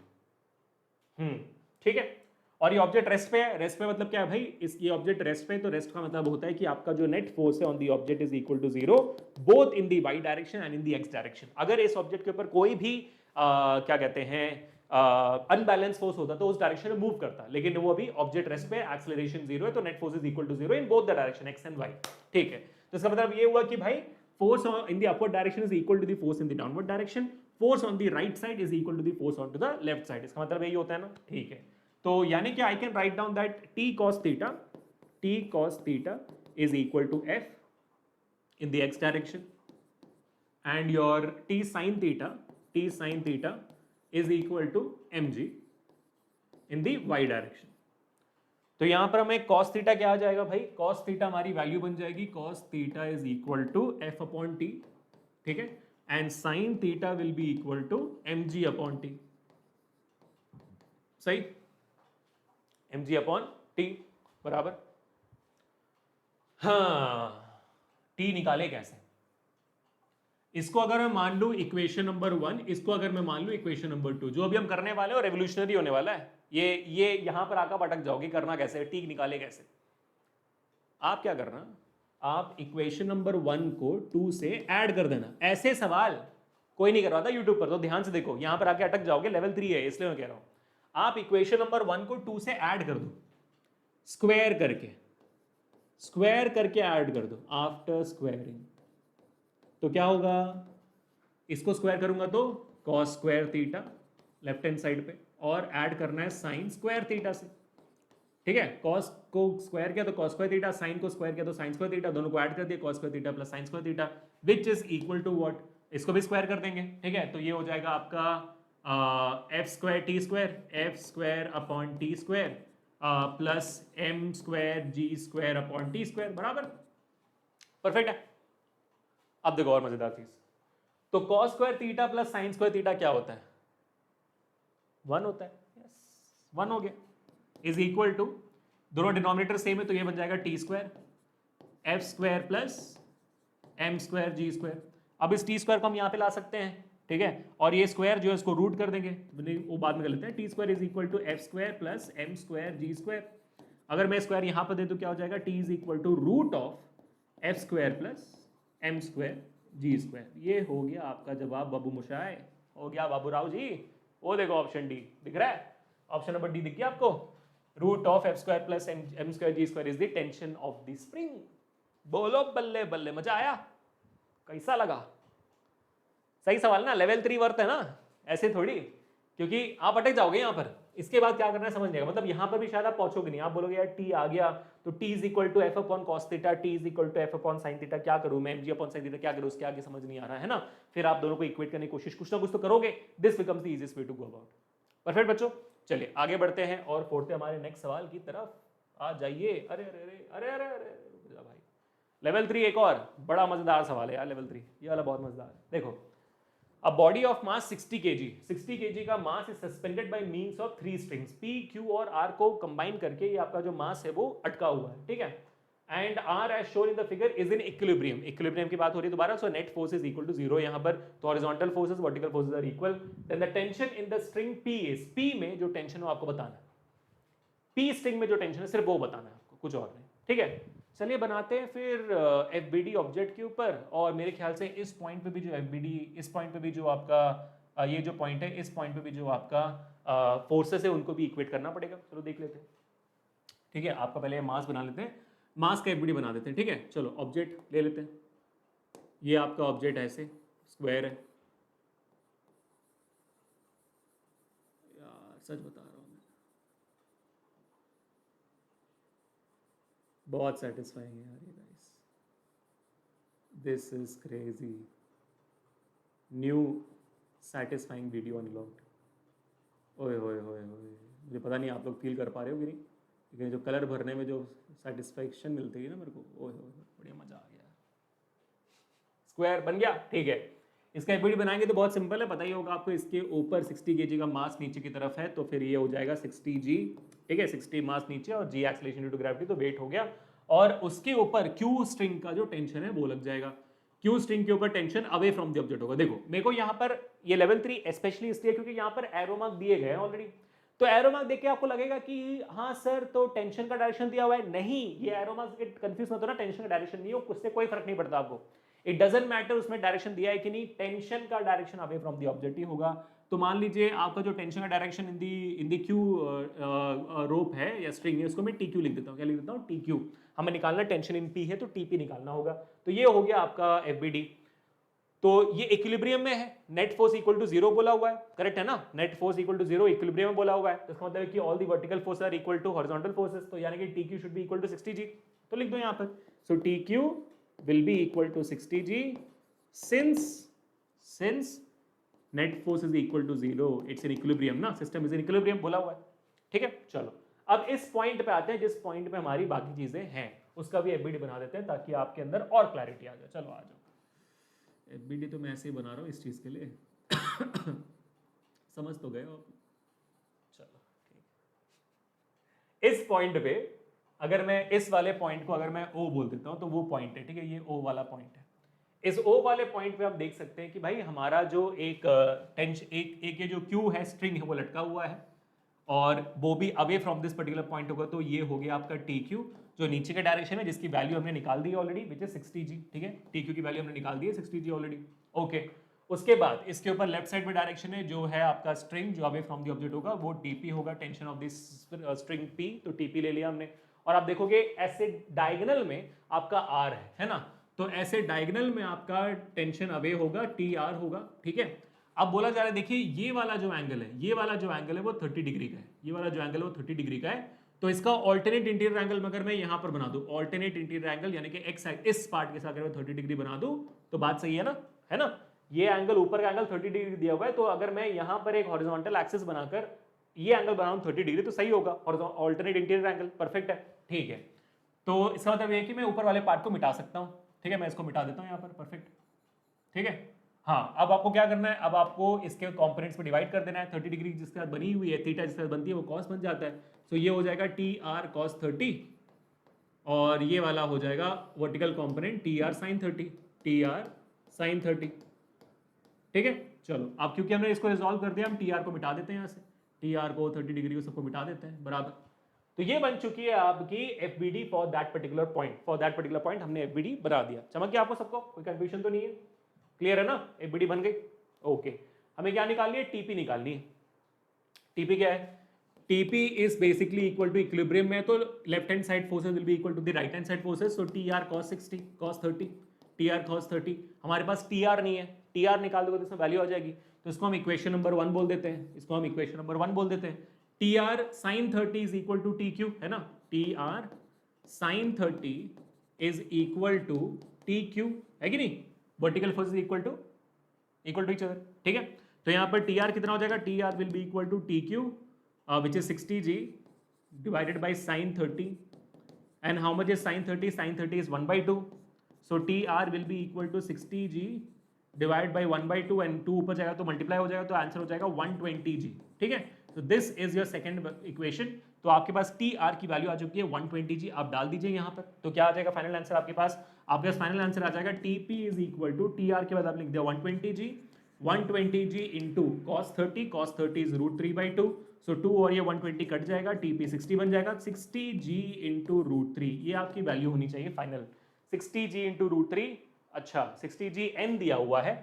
Speaker 1: ठीक है, और ये ऑब्जेक्ट रेस्ट पे है। रेस्ट पे मतलब क्या है भाई, इस ये ऑब्जेक्ट रेस्ट पे है, तो रेस्ट का मतलब होता है कि आपका जो नेट फोर्स है on the object is equal to 0 both in the y direction and in the x direction. अगर इस ऑब्जेक्ट के ऊपर कोई भी क्या कहते हैं अनबैलेंस फोर्स होता तो उस डायरेक्शन में मूव करता, लेकिन वो अभी ऑब्जेक्ट रेस्ट पे, एक्सेलरेशन 0 है, तो net force is equal to 0 in both the direction x and y. ठीक है, तो इसका मतलब ये हुआ कि भाई force in the upward direction is equal to the force in the downward direction, force on the right side is equal to the force on to the left side. इसका मतलब यही होता है ना। ठीक है, तो यानी कि I can write down that T cos theta is equal to f in the x direction and your t sin theta is equal to mg in the y direction। तो यहां पर हमें cos theta क्या आ जाएगा भाई, cos theta हमारी value बन जाएगी cos theta is equal to f upon t, ठीक है, and sin theta will be equal to mg upon t। सही, mg अपॉन टी बराबर, हाँ टी निकाले कैसे। इसको अगर मैं मान लूं इक्वेशन नंबर 1, इसको अगर मैं मान लूं इक्वेशन नंबर 2, जो अभी हम करने वाले हैं और रेवोल्यूशनरी होने वाला है। ये यहां पर आकर अटक जाओगे, करना कैसे, टी निकाले कैसे। आप क्या करना, आप इक्वेशन नंबर 1 को 2 से ऐड कर देना। ऐसे सवाल कोई नहीं करवाता यूट्यूब पर, तो ध्यान से देखो, यहां पर आके अटक जाओगे, लेवल 3 है इसलिए मैं कह रहा हूं। आप इक्वेशन नंबर 1 को 2 से ऐड कर दो, स्क्वायर करके ऐड कर दो। आफ्टर स्क्वायरिंग तो क्या होगा, इसको स्क्वायर करूंगा तो cos square theta left hand side पे, और ऐड करना है साइन स्क्वायर थीटा से। ठीक है, cos को स्क्वायर किया तो cos स्क्वायर थीटा, साइन को स्क्वायर किया तो साइन स्क्वायर थीटा, दोनों को ऐड कर दिया cos square theta plus sine square theta, which is equal to what, इसको भी स्क्वायर कर देंगे। ठीक है, तो ये हो जाएगा आपका F square T square, F square upon T square plus M square G square upon T square बराबर, परफेक्ट है। अब देखो और मजेदार चीज, तो cos square theta plus sine square theta क्या होता है, 1 होता है। यस 1 हो गया, इज इक्वल टू, दोनों डिनोमिनेटर सेम है तो ये बन जाएगा T square F square plus M square G square. अब इस टी स्क्वायर को हम यहाँ पे ला सकते हैं, ठीक है, और ये स्क्वायर जो है इसको रूट कर देंगे, वो बाद में कर लेते हैं। T square is equal to F square plus M square G square. अगर मैं स्क्वायर यहाँ पर दे तो क्या हो जाएगा, T is equal to root of F square plus M square G square. ये हो गया आपका जवाब बाबू मुशाए, हो गया बाबू राव जी। वो देखो ऑप्शन डी दिख रहा है, ऑप्शन नंबर डी दिख गया आपको, root of F square plus M square G square is the tension of the spring. बोलो बल्ले बल्ले, मजा आया, कैसा लगा, सही सवाल ना, लेवल 3 वर्थ है ना, ऐसे थोड़ी, क्योंकि आप अटक जाओगे यहाँ पर। इसके बाद क्या करना है समझ नहीं, मतलब यहाँ पर भी शायद आप पहुंचोगे नहीं, आप बोलोगे यार टी आ गया तो T is equal to F upon cos theta, T is equal to F upon sine theta, क्या करूं मैं, M G upon sine theta क्या करूं, उसके आगे समझ नहीं आ रहा है ना। फिर आप दोनों को इक्वेट करने की कोशिश कुछ ना कुछ तो करोगे, this becomes the easiest way to go about. Perfect बच्चों, चलिए आगे बढ़ते हैं और फोड़ते हमारे नेक्स्ट सवाल की तरफ आ जाइए। अरे अरे अरे अरे अरे अरे भाई, लेवल 3 एक और बड़ा मजेदार सवाल है यार, लेवल 3 ये वाला बहुत मजेदार है। देखो, A body of mass 60 kg, 60 kg का मास is suspended by means of 3 strings, P, Q और R को कंबाइन करके ये आपका जो मास है वो अटका हुआ है, ठीक है। And R as shown in the figure is in equilibrium, equilibrium की बात हो रही है दोबारा, so net force is equal to 0 यहाँ पर, तो horizontal forces vertical forces are equal, then the tension in the string P is, P में जो टेंशन है आपको बताना है, P स्ट्रिंग में जो टेंशन है सिर्फ वो बताना है आपको, कुछ और नहीं, ठीक है। चलिए बनाते हैं फिर एफबीडी ऑब्जेक्ट के ऊपर, और मेरे ख्याल से इस पॉइंट पे भी जो एफबीडी, इस पॉइंट पे भी जो आपका ये जो पॉइंट है, इस पॉइंट पे भी जो आपका फोर्सेस है उनको भी इक्वेट करना पड़ेगा। चलो देख लेते हैं, ठीक है। आपका पहले मास बना लेते हैं, मास का एफबीडी बना देते हैं, ठीक है। चलो ऑब्जेक्ट ले लेते हैं, ये आपका ऑब्जेक्ट ऐसे स्क्वायर है, यार सच बता रहा हूँ मैं, बहुत सेटिस्फाइंग है यार ये guys, this is crazy, new satisfying video unlocked. ओए होए होए होए, मुझे पता नहीं आप लोग फील कर पा रहे हो कि नहीं, लेकिन जो कलर भरने में जो सेटिस्फेक्शन मिलती है ना मेरे को, ओए होए बढ़िया मज़ा आ गया। स्क्वायर बन गया, ठीक है। इसका एफबीडी बनाएंगे तो बहुत सिंपल है, पता ही होगा आपको, इसके ऊपर 60 kg का मास नीचे की तरफ है, तो फिर ये हो जाएगा 60 g, ठीक है, 60 मास नीचे और g acceleration due to gravity, तो वेट हो गया, और उसके ऊपर क्यू स्ट्रिंग का जो टेंशन है वो लग जाएगा। क्यू स्ट्रिंग के ऊपर tension away from the object होगा। देखो मेरे को यहाँ पर ये लेवल 3 स्पेशली इसलिए क्योंकि यहाँ पर एरो मार्क दिए गए हैं ऑलरेडी, तो एरो मार्क देख के आपको लगेगा कि हाँ सर तो टेंशन का डायरेक्शन दिया हुआ है, नहीं, ये एरो मार्क कंफ्यूज मत हो ना, टेंशन का डायरेक्शन नहीं हो, उससे कोई फर्क नहीं पड़ता आपको, इट डजंट मैटर उसमें डायरेक्शन दिया है कि नहीं, टेंशन का direction away from the object ही होगा। तो मान लीजिए आपका जो टेंशन का डायरेक्शन इन दी क्यू रोप है या स्ट्रिंग है, उसको मैं टी क्यू लिख देता हूँ, क्या लिख देता हूँ, टी क्यू। हमें निकालना टेंशन इन पी है तो टी पी निकालना होगा, तो ये हो गया आपका एफ बी डी। तो ये इक्विलिब्रियम में है, नेट फोर्स इक्वल टू 0 बोला हुआ है, करेक्ट है ना, net force equal to 0 equilibrium में बोला हुआ है, तो इसका मतलब है कि all the vertical force are equal to horizontal forces, तो यानी कि T Q should be equal to 60 G, तो लिख दो यहाँ पर, so T Q will be equal to 60 G since net force is equal to 0, it's in equilibrium ना, system is in equilibrium बोला हुआ है, ठीक है। चलो अब इस पॉइंट पे आते हैं जिस पॉइंट पे हमारी बाकी चीजें हैं, उसका भी एफबीडी बना देते हैं ताकि आपके अंदर और क्लैरिटी आ जाए। चलो आ जाओ, एफबीडी तो मैं ऐसे ही बना रहा हूँ इस चीज के लिए समझ तो गए हो। चलो ठीक, इस पॉइंट पे अगर मैं इस वाले पॉइंट को अगर मैं ओ बोल देता हूं तो वो पॉइंट है, ठीक है, ये ओ वाला पॉइंट है। इस ओ वाले पॉइंट पे आप देख सकते हैं कि भाई हमारा जो एक टेंशन एक ये जो क्यू है, स्ट्रिंग है, वो लटका हुआ है और वो भी away from this particular point होगा, तो ये हो गया आपका टी क्यू जो नीचे के डायरेक्शन है, जिसकी वैल्यू हमने निकाल दी है ऑलरेडी, विच इज 60 जी, ठीक है, टी क्यू की वैल्यू हमने निकाल दी है 60 जी ऑलरेडी, ओके। उसके बाद इसके ऊपर लेफ्ट साइड में डायरेक्शन है जो है आपका स्ट्रिंग जो अवे फ्रॉम द ऑब्जेक्ट होगा, वो टीपी होगा, tension of this string P, तो टीपी ले लिया हमने। और आप देखोगे ऐसे डायगोनल में आपका आर है ना, तो ऐसे डायगोनल में आपका टेंशन अवे होगा, टी आर होगा, ठीक है। अब बोला जा रहा है, देखिए ये वाला जो एंगल है, ये वाला जो एंगल है वो 30 डिग्री का है, ये वाला जो एंगल है वो 30 डिग्री का है, तो इसका ऑल्टरनेट इंटीरियर एंगल अगर मैं यहां पर बना दूं, ऑल्टरनेट इंटीरियर एंगल यानी कि एक्स इस पार्ट के साथ अगर मैं 30 डिग्री बना दूं तो बात सही है ना, ये एंगल ऊपर का एंगल 30 डिग्री दिया हुआ है, तो अगर मैं यहां पर एक हॉरिजॉन्टल एक्सिस बनाकर ये एंगल बनाऊं 30 डिग्री तो सही होगा, ऑल्टरनेट इंटीरियर एंगल, परफेक्ट है, ठीक है। तो इसका मतलब ये है कि मैं ऊपर वाले पार्ट को मिटा सकता हूं, ठीक है, मैं इसको मिटा देता हूं यहां पर, परफेक्ट, ठीक है। हाँ, अब आपको क्या करना है, अब आपको इसके कंपोनेंट्स में डिवाइड कर देना है, 30 डिग्री जिसके साथ बनी हुई है, थीटा जिसके साथ बनती है वो कॉस बन जाता है, तो ये हो जाएगा टी आर कॉस 30 और ये वाला हो जाएगा vertical component T R sine 30, T R sine 30, ठीक है। चलो अब क्योंकि हमने इसको रिजॉल्व कर दिया, हम टी आर को मिटा देते हैं यहाँ से, टी आर को 30 डिग्री को सबको मिटा देते हैं बराबर, तो ये बन चुकी है आपकी F B D for that particular point, for that particular point हमने एफ बी डी बना दिया। चमक गया आपको सबको, कोई कंफ्यूजन तो नहीं है, क्लियर है ना, एफ बी डी बन गई, ओके। हमें क्या निकालनी है, टीपी निकालनी है। टीपी क्या है, TP is basically equal to equilibrium में, तो left hand side forces will be equal to the right hand side forces, so T R cos 60 cos 30, T R cos 30, हमारे पास टी आर नहीं है, T R निकाल दोगे तो इसमें value आ जाएगी, तो इसको हम इक्वेशन नंबर 1 बोल देते हैं, इसको हम इक्वेशन नंबर 1 बोल देते हैं। T R sine 30 is equal to T Q, है ना, T R sine 30 is equal to T Q, है कि नहीं, vertical force is equal to each other, ठीक है। तो यहाँ पर टी आर कितना हो जाएगा, T R will be equal to T Q which is 60 G divided by sine 30, and how much is sine 30, sine 30 is 1/2, so T R will be equal to 60 G divide by 1/2 एंड 2 ऊपर जाएगा तो multiply हो जाएगा, तो answer हो जाएगा 120 जी, ठीक है। तो this is your second equation, तो आपके पास टी आर की वैल्यू आ चुकी है 120 जी, आप डाल दीजिए यहाँ पर, तो क्या आ जाएगा फाइनल आंसर आपके पास फाइनल आंसर आ जाएगा T P is equal to, T R के बाद आप लिख दिया 120 G, 120 G into cos 30, cos 30 is √3/2, so 2 और ये 120 कट जाएगा, टीपी 60 बन जाएगा, 60 जी इंटू √3, ये आपकी वैल्यू होनी चाहिए फाइनल, 60 जी इंटू √3, अच्छा 60 जी एन दिया हुआ है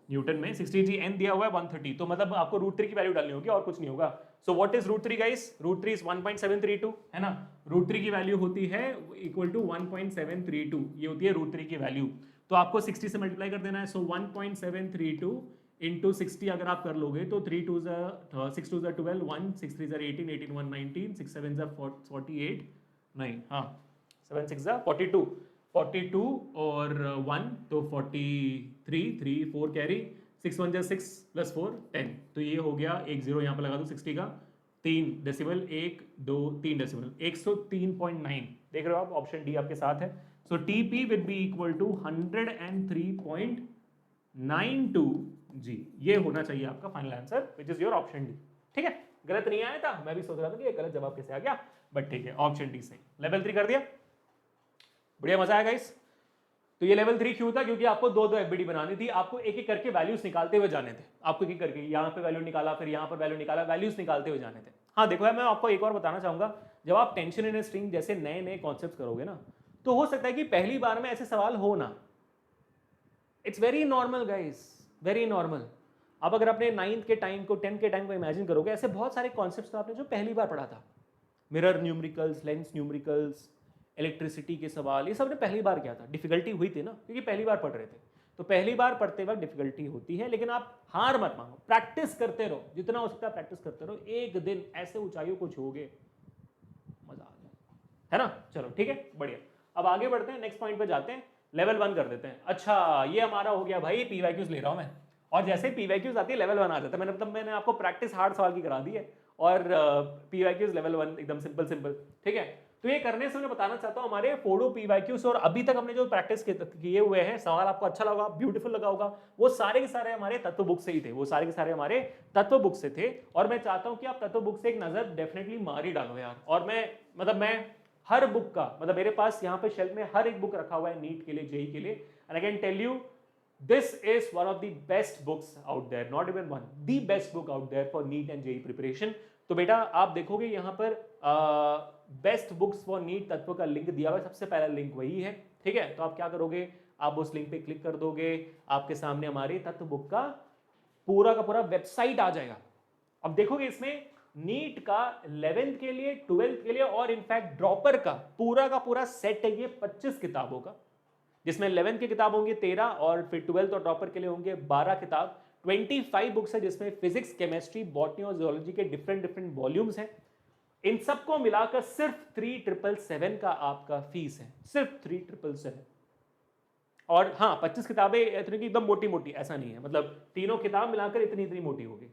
Speaker 1: न्यूटन में, 60 जी एन दिया हुआ है 130, तो मतलब आपको √3 की वैल्यू डालनी होगी और कुछ नहीं होगा। So what is √3 guys, √3 is 1.732, है ना, √3 की वैल्यू होती है इक्वल टू 1.732, ये होती है √3 की वैल्यू, तो आपको 60 से मल्टीप्लाई कर देना है, सो 1.732 इंटू 60 अगर आप कर लोगे तो 3 2 6 2 12, 1 6 3 18, 18 1 19, 6 7 48, नहीं हाँ 7 6 42, 42 और 1 तो 43, 3 4 कैरी, 6 1 6 प्लस 4 10, तो ये हो गया, एक जीरो यहाँ पर लगा दो 60 का, 3 डेसिबल, 1 2 3 डेसिबल, 103.9, देख रहे हो आप, ऑप्शन डी आपके साथ है, so TP will be equal to 103.9 9 2 G, ये होना चाहिए आपका final answer which is your option D. ठीक है, गलत नहीं आया था, मैं भी सोच रहा था कि ये गलत जवाब कैसे आ गया, बट ठीक है, ऑप्शन डी सही। लेवल 3 कर दिया, बढ़िया, मजा आएगा इस। तो ये लेवल 3 क्यों था? क्योंकि आपको दो दो एफबीडी बनानी थी, आपको एक एक करके वैल्यूज निकालते हुए जाने थे, आपको एक एक करके यहाँ पे वैल्यू निकाला, फिर यहाँ पर वैल्यू निकाला, वैल्यूज निकालते हुए जाने थे। हाँ देखो यार, मैं आपको एक और बताना चाहूंगा, जब आप टेंशन इन स्ट्रिंग जैसे नए नए कॉन्सेप्ट करोगे ना, तो हो सकता है कि पहली बार में ऐसे सवाल हो ना। It's very normal guys, very normal. अब अगर अपने 9th के टाइम को 10th के टाइम को इमेजिन करोगे, ऐसे बहुत सारे कॉन्सेप्ट्स तो आपने जो पहली बार पढ़ा था, mirror numericals, lens numericals, electricity के सवाल, ये सब ने पहली बार किया था, डिफिकल्टी हुई थी ना, क्योंकि पहली बार पढ़ रहे थे। तो पहली बार पढ़ते वक्त डिफिकल्टी होती है, लेकिन आप हार मत मानो, प्रैक्टिस करते रहो, जितना हो सकता है प्रैक्टिस करते रहो, एक दिन ऐसे ऊंचाइयों को छूओगे, मजा आ जाए, है ना। चलो ठीक है, बढ़िया। अब आगे बढ़ते हैं, नेक्स्ट पॉइंट पे जाते हैं, लेवल 1 कर देते हैं। अच्छा, ये हमारा हो गया भाई, पीवाईक्यूज ले रहा हूं मैं, और जैसे ही पीवाईक्यूज आती है लेवल 1 आ जाता है। मैंने मतलब मैंने आपको प्रैक्टिस हार्ड सवाल की करा दी है, और पीवाईक्यूज लेवल 1 एकदम सिंपल सिंपल। ठीक है, तो ये करने से मैं बताना चाहता हूं, हमारे फोड़ो पीवाईक्यूज और अभी तक हमने जो प्रैक्टिस किए हुए हैं, सवाल आपको अच्छा लगा, ब्यूटीफुल लगा होगा, वो सारे के सारे हमारे तत्व बुक से ही थे, वो सारे के सारे हमारे तत्व बुक से थे। और मैं चाहता हूं कि आप तत्व बुक से एक नजर डेफिनेटली मार ही डालो यार। और मैं हर बुक का, मतलब मेरे पास यहाँ पे शेल्फ में हर एक बुक रखा हुआ है नीट के लिए, जेई के लिए, and I can tell you this is one of the best books out there, not even one, the best book out there for NEET and JEE preparation. तो बेटा आप देखोगे यहाँ पर बेस्ट बुक्स फॉर नीट तत्व का link दिया हुआ है, सबसे पहला लिंक वही है। ठीक है, तो आप क्या करोगे, आप उस लिंक पे क्लिक कर दोगे, आपके सामने हमारे तत्व बुक का पूरा वेबसाइट आ जाएगा। अब देखोगे इसमें नीट का 11th के लिए, 12th के लिए, और इनफैक्ट ड्रॉपर का पूरा सेट है ये 25 किताबों का, जिसमें 11th की किताब होंगी 13, और फिर 12th और ड्रॉपर के लिए होंगे 12 किताब। 25 बुक्स है, जिसमें फिजिक्स, केमिस्ट्री, बॉटनी और जूलॉजी के डिफरेंट डिफरेंट वॉल्यूम्स हैं। इन सबको मिलाकर सिर्फ 3777 का आपका फीस है, सिर्फ 3777। और हाँ, 25 किताबें इतनी की एकदम मोटी मोटी ऐसा नहीं है, मतलब तीनों किताब मिलाकर इतनी इतनी मोटी होगी।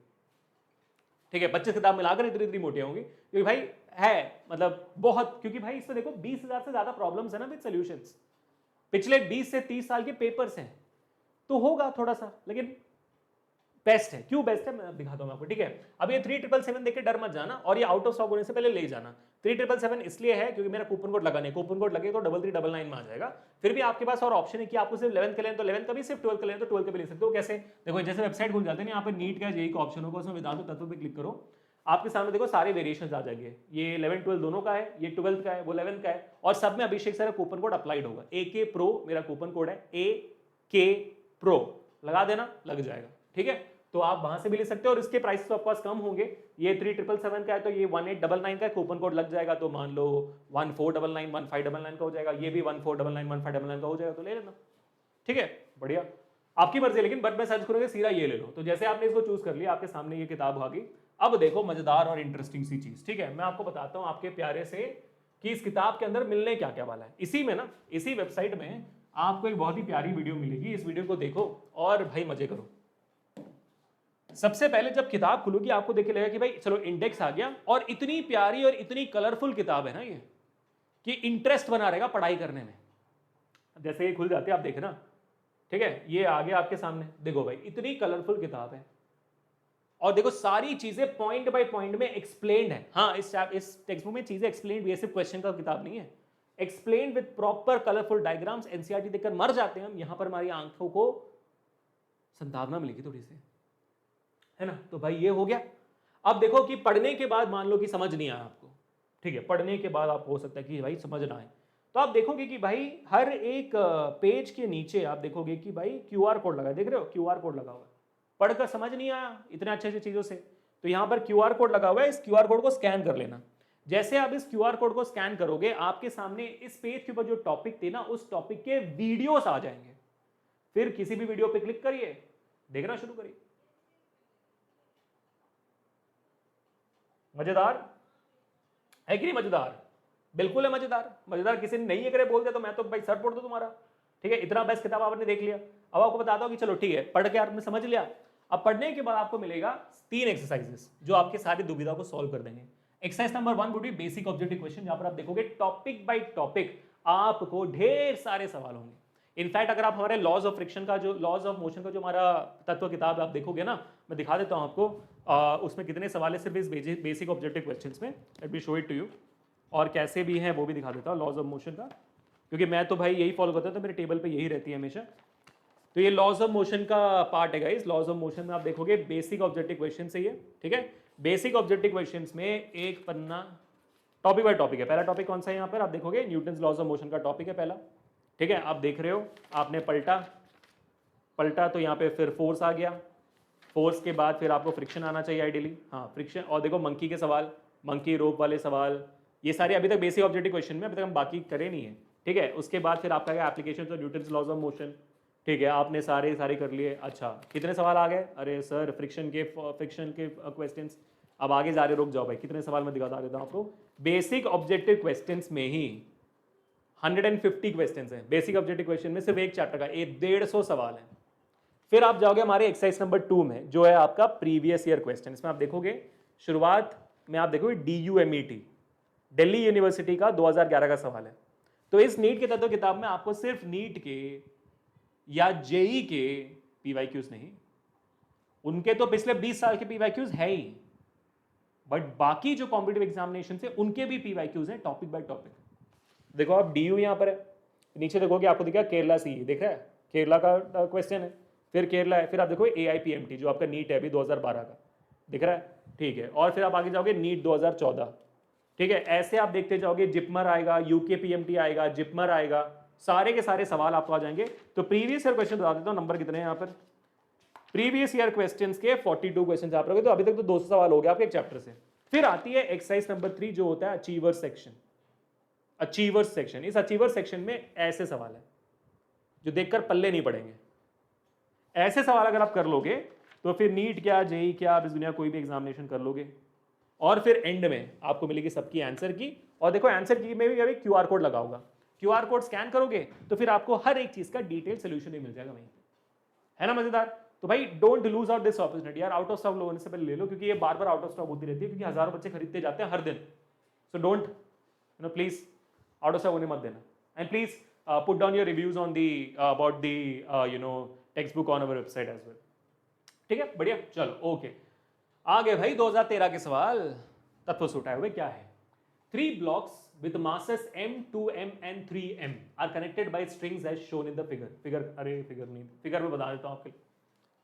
Speaker 1: ठीक है, 25 किताब मिलाकर इतनी इतनी मोटी होंगी, क्योंकि भाई है मतलब बहुत, क्योंकि भाई इसमें देखो 20,000 से ज्यादा प्रॉब्लम्स है ना विद सॉल्यूशंस, पिछले 20 से 30 साल के पेपर्स हैं, तो होगा थोड़ा सा, लेकिन बेस्ट है। क्यों बेस्ट है मैं दिखाता हूं आपको। ठीक है, अब ये 3777 देख के डर मत जाना, और ये आउट ऑफ स्टॉक होने से पहले ले जाना। 3777 इसलिए है क्योंकि मेरा कूपन कोड लगाने, कूपन कोड लगे तो 3399 में आ जाएगा। फिर भी आपके पास और ऑप्शन है कि आपको सिर्फ 11th का लेना तो 11th का भी, सिर्फ 12th का लेना तो 12th का भी ले सकते हो। कैसे? देखो जैसे वेबसाइट खुल जाते हैं, यहाँ पर नीट का जेईई का ऑप्शन होगा, उसमें वेदांत तत्व पे क्लिक करो, आपके सामने देखो सारे वेरिएशंस आ जाएंगे, ये 11 12 दोनों का है, ये 12th का है, वो 11th का है, और सब में अभिषेक सर कूपन कोड अप्लाइड होगा। AK प्रो मेरा कूपन कोड है, AK प्रो लगा देना, लग जाएगा। ठीक है, तो आप वहां से भी ले सकते हो, और इसके प्राइस तो ऑफकोर्स कम होंगे। ये 3777 का है, तो ये 1899 का कूपन कोड लग जाएगा, तो मान लो 1499 1599 का हो जाएगा, ये भी 1499 1599 का हो जाएगा, तो ले लेना। ठीक है, बढ़िया, आपकी मर्जी है, लेकिन बट मैं सर्च करूंगा सीधा ये ले लो। तो जैसे आपने इसको चूज कर लिया, आपके सामने ये किताब आ गई। अब देखो मजेदार और इंटरेस्टिंग सी चीज। ठीक है, मैं आपको बताता हूं आपके प्यारे से कि इस किताब के अंदर मिलने क्या क्या वाला है। इसी में ना, इसी वेबसाइट में आपको एक बहुत ही प्यारी वीडियो मिलेगी, इस वीडियो को देखो और भाई मजे करो। सबसे पहले जब किताब खुलोगी आपको देख के लगेगा कि भाई चलो इंडेक्स आ गया, और इतनी प्यारी और इतनी कलरफुल किताब है ना ये, कि इंटरेस्ट बना रहेगा पढ़ाई करने में। जैसे ये खुल जाती है आप देखना, ठीक है, ये आ गया आपके सामने, देखो भाई इतनी कलरफुल किताब है, और देखो सारी चीजें पॉइंट बाय पॉइंट में एक्सप्लेन्ड है। हाँ, इस टेक्स्ट बुक में चीजें एक्सप्लेन्ड भी है, सिर्फ क्वेश्चन का किताब नहीं है, explained with proper colourful diagrams. NCERT देखकर मर जाते हैं हम, यहां पर हमारी आंखों को संभावना मिलेगी थोड़ी सी, है ना। तो भाई ये हो गया। अब देखो कि पढ़ने के बाद मान लो कि समझ नहीं आया आपको, ठीक है, पढ़ने के बाद आपको हो सकता है कि भाई समझ ना आए, तो आप देखोगे कि भाई हर एक पेज के नीचे आप देखोगे कि भाई QR कोड लगा है, देख रहे हो QR कोड लगा हुआ है। पढ़कर समझ नहीं आया इतने अच्छे अच्छे चीजों से, तो यहां पर QR कोड लगा हुआ है, इस QR कोड को स्कैन कर लेना। जैसे आप इस QR कोड को स्कैन करोगे, आपके सामने इस पेज के ऊपर जो टॉपिक थे ना, उस टॉपिक के वीडियोस आ जाएंगे। फिर किसी भी वीडियो पे क्लिक करिए, देखना शुरू करिए। मजेदार है कि नहीं? मजेदार, बिल्कुल है मजेदार। मजेदार किसी ने नहीं है करे बोल दिया तो मैं तो भाई सर फोड़ दूं तुम्हारा। ठीक है, इतना बेस्ट किताब आपने देख लिया। अब आपको बताता हूं कि चलो ठीक है, पढ़ के आपने समझ लिया। अब पढ़ने के बाद आपको मिलेगा 3 एक्सरसाइजेस जो आपके सारी दुविधा को सॉल्व कर देंगे। Exercise number 1 would be basic objective question, जहां पर आप देखोगे टॉपिक बाय टॉपिक आपको ढेर सारे सवाल होंगे। इनफैक्ट अगर आप हमारे लॉज ऑफ फ्रिक्शन का जो लॉज ऑफ मोशन का जो हमारा तत्व किताब आप देखोगे ना, मैं दिखा देता हूँ आपको, उसमें कितने सवाल है सिर्फ इस बेसिक ऑब्जेक्टिव क्वेश्चंस में। Let me show it to you, और कैसे भी हैं वो भी दिखा देता हूँ लॉज ऑफ मोशन का, क्योंकि मैं तो भाई यही फॉलो करता हूँ, तो मेरे टेबल पे यही रहती है हमेशा। तो ये लॉज ऑफ मोशन का पार्ट है गाइस। लॉज ऑफ मोशन में आप देखोगे बेसिक ऑब्जेक्टिव क्वेश्चन से ही है, ठीक है। बेसिक ऑब्जेक्टिव क्वेश्चंस में एक पन्ना टॉपिक बाय टॉपिक है। पहला टॉपिक कौन सा है यहाँ पर आप देखोगे, न्यूटन्स लॉज ऑफ मोशन का टॉपिक है पहला, ठीक है। आप देख रहे हो, आपने पलटा तो यहाँ पे फिर फोर्स आ गया, फोर्स के बाद फिर आपको फ्रिक्शन आना चाहिए आइडियली, हाँ फ्रिक्शन। और देखो मंकी के सवाल, मंकी रोप वाले सवाल, ये सारे अभी तक बेसिक ऑब्जेक्टिव क्वेश्चन में, अभी तक हम बाकी करे नहीं है, ठीक है। उसके बाद फिर आपका क्या application of Newton's laws of motion, ठीक है। आपने सारे कर लिए। अच्छा कितने सवाल आ गए, अरे सर फ्रिक्शन के क्वेश्चंस। अब आगे जा रहे, रुक जाओ भाई, कितने सवाल मैं दिखा देता हूँ आपको। बेसिक ऑब्जेक्टिव क्वेश्चंस में ही 150 क्वेश्चंस हैं। बेसिक ऑब्जेक्टिव क्वेश्चन में सिर्फ एक चैप्टर का 150 सवाल है। फिर आप जाओगे हमारे एक्सरसाइज नंबर 2 में, जो है आपका प्रीवियस ईयर क्वेश्चन। इसमें आप देखोगे शुरुआत में आप देखोगे DUMET, दिल्ली यूनिवर्सिटी का 2011 का सवाल है। तो इस नीट के तत्व किताब में आपको सिर्फ नीट के या जेई के PYQs नहीं, उनके तो पिछले 20 साल के PYQs है ही, बट बाकी जो कॉम्पिटिटिव एग्जामिनेशन से उनके भी PYQs हैं टॉपिक बाय टॉपिक। देखो आप DU यहाँ पर है, नीचे देखोगे आपको दिखा केरला CE, देख रहा है, केरला का क्वेश्चन है, फिर केरला है। फिर आप देखो AIPMT जो आपका नीट है अभी 2012 का, दिख रहा है, ठीक है। और फिर आप आगे जाओगे नीट 2014, ठीक है। ऐसे आप देखते जाओगे, जिपमर आएगा, UKPMT आएगा, जिपमर आएगा, सारे के सारे सवाल आपको आ जाएंगे। तो प्रीवियस ईयर क्वेश्चन बता देता हूँ, नंबर कितने हैं यहाँ पर। प्रीवियस ईयर क्वेश्चंस के 42 क्वेश्चन आप रहोगे, तो अभी तक तो 200 सवाल हो गया आपके एक चैप्टर से। फिर आती है एक्सरसाइज नंबर 3 जो होता है अचीवर सेक्शन। अचीवर्स सेक्शन, इस अचीवर सेक्शन में ऐसे सवाल है जो देखकर पल्ले नहीं पड़ेंगे। ऐसे सवाल अगर आप कर लोगे तो फिर नीट क्या, जेई क्या, आप इस दुनिया कोई भी एग्जामिनेशन कर लोगे। और फिर एंड में आपको मिलेगी सबकी आंसर की। और देखो आंसर की में भी अभी QR कोड लगा होगा, QR कोड स्कैन करोगे तो फिर आपको हर एक चीज का डिटेल सोल्यूशन भी मिल जाएगा वहीं पे, है ना मजेदार। तो भाई don't lose out this opportunity यार, आउट ऑफ स्टॉक होने से पहले ले लो, क्योंकि ये बार बार आउट ऑफ स्टॉक होती रहती है, क्योंकि हजारों बच्चे खरीदते जाते हैं हर दिन। So don't please out of stock होने मत देना। And please put down your reviews on the about the text book on our website as well, ठीक है। बढ़िया, चलो ओके। आगे भाई 2013 के सवाल, तत्व से उठाए हुए क्या है। 3 blocks with masses M, 2M and 3M are connected by strings as shown in the figure. Figure में बता देता हूँ आपके लिए,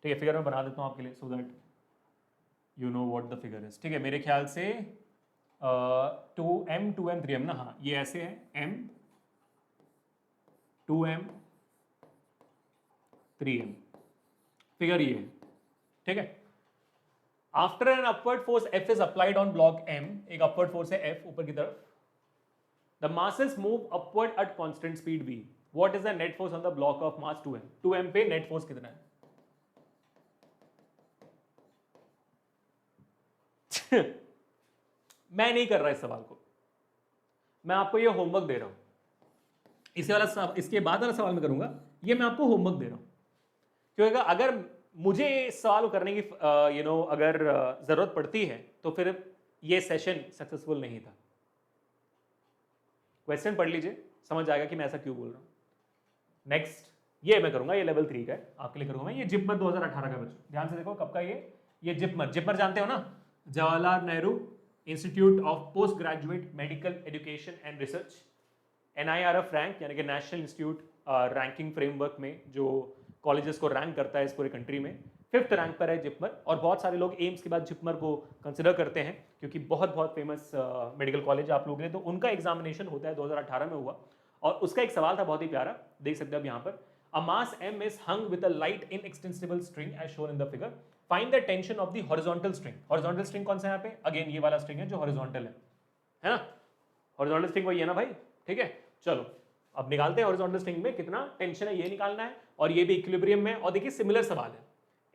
Speaker 1: ठीक है। फिगर में बना देता हूँ आपके लिए, so that you know what the figure is, ठीक है। मेरे ख्याल से 2M, 2M, 3M ना, हाँ ये ऐसे है, M, 2M, 3M, फिगर ये है, ठीक है। After an upward force F is applied on block M, एक अपवर्ड फोर्स है F ऊपर की तरफ, the masses move upward at constant speed V. What is the net force on the block of mass 2M? 2M पे net force कितना है? मैं नहीं कर रहा इस सवाल को, मैं आपको ये होमवर्क दे रहा हूं। इसके बाद वाला सवाल मैं करूंगा, ये मैं आपको होमवर्क दे रहा हूं, क्योंकि अगर मुझे इस सवाल को करने की अगर जरूरत पड़ती है तो फिर ये सेशन सक्सेसफुल नहीं था। क्वेश्चन पढ़ लीजिए, समझ आएगा कि मैं ऐसा क्यों बोल रहा हूं। नेक्स्ट ये मैं करूंगा, ये लेवल 3 का है, आपके लिए करूंगा मैं। ये जिपमर 2018 का बच्चों, ध्यान से देखो कब का ये जिपमर जानते हो ना, Jawaharlal Nehru institute of post graduate medical education and research, NIRF rank, यानी कि नेशनल इंस्टीट्यूट रैंकिंग फ्रेमवर्क में जो कॉलेजेस को रैंक करता है इस पूरे कंट्री में, 5th रैंक पर है जिपमर। और बहुत सारे लोग एम्स के बाद जिपमर को कंसिडर करते हैं, क्योंकि बहुत फेमस मेडिकल कॉलेज आप लोग हैं। तो उनका एग्जामिनेशन होता है, 2018 में हुआ, और उसका एक सवाल था बहुत ही प्यारा, देख सकते हैं आप यहाँ पर। अ मास M is hung with a light inextensible string as shown in the figure. Find the tension of the horizontal string. horizontal string कौन सा है यहाँ पे? अगेन ये वाला स्ट्रिंग है जो हॉरिजॉन्टल है ना। हॉरिजॉन्टल स्ट्रिंग वही है ना भाई, ठीक है। चलो अब निकालते हैं हॉरिजॉन्टल स्ट्रिंग में कितना टेंशन है, ये निकालना है, और ये भी इक्विलिब्रियम में। और देखिए सिमिलर सवाल है,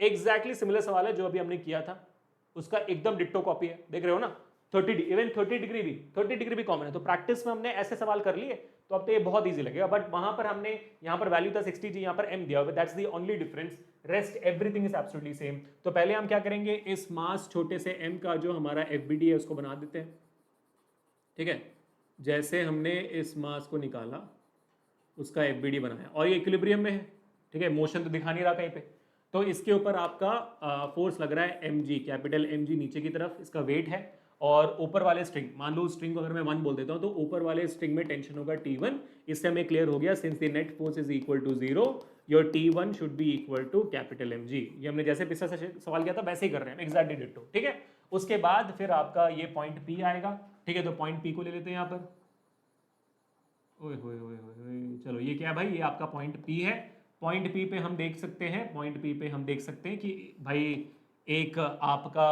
Speaker 1: एग्जैक्टली सिमिलर सवाल है जो अभी हमने किया था, उसका एकदम डिट्टो कॉपी है, देख रहे हो ना। 30 डिग्री भी कॉमन है। तो प्रैक्टिस में हमने ऐसे सवाल कर लिए, तो अब तो ये बहुत इजी लगेगा। बट वहां पर हमने, यहाँ पर वैल्यू था 60 जी, यहाँ पर M दिया हुआ, that's the only difference, rest everything is absolutely same. तो पहले हम क्या करेंगे, इस मास छोटे से M का जो हमारा FBD है उसको बना देते हैं, ठीक है। जैसे हमने इस मास को निकाला उसका एफबीडी बनाया और ये इक्विलिब्रियम में है, ठीक है, मोशन तो दिखा नहीं रहा कहीं पे, तो इसके ऊपर आपका फोर्स लग रहा है mg, कैपिटल mg नीचे की तरफ इसका वेट है, और ऊपर वाले स्ट्रिंग, मान लो स्ट्रिंग को अगर मैं 1 बोल देता हूँ तो ऊपर वाले स्ट्रिंग में टेंशन होगा T1। इससे हमें क्लियर हो गया, since the net force is equal to 0 your T1 should be equal to capital mg। ये हमने जैसे पिछला सवाल किया था वैसे ही कर रहे हैं, एग्जैक्टली डिट्टो, ठीक है। उसके बाद फिर आपका ये पॉइंट P आएगा, ठीक है, तो पॉइंट P को ले लेते हैं यहाँ पर। ओए होए होए होए, चलो ये क्या है भाई, ये आपका पॉइंट P है। पॉइंट P पे हम देख सकते हैं, पॉइंट P पे हम देख सकते हैं कि भाई एक आपका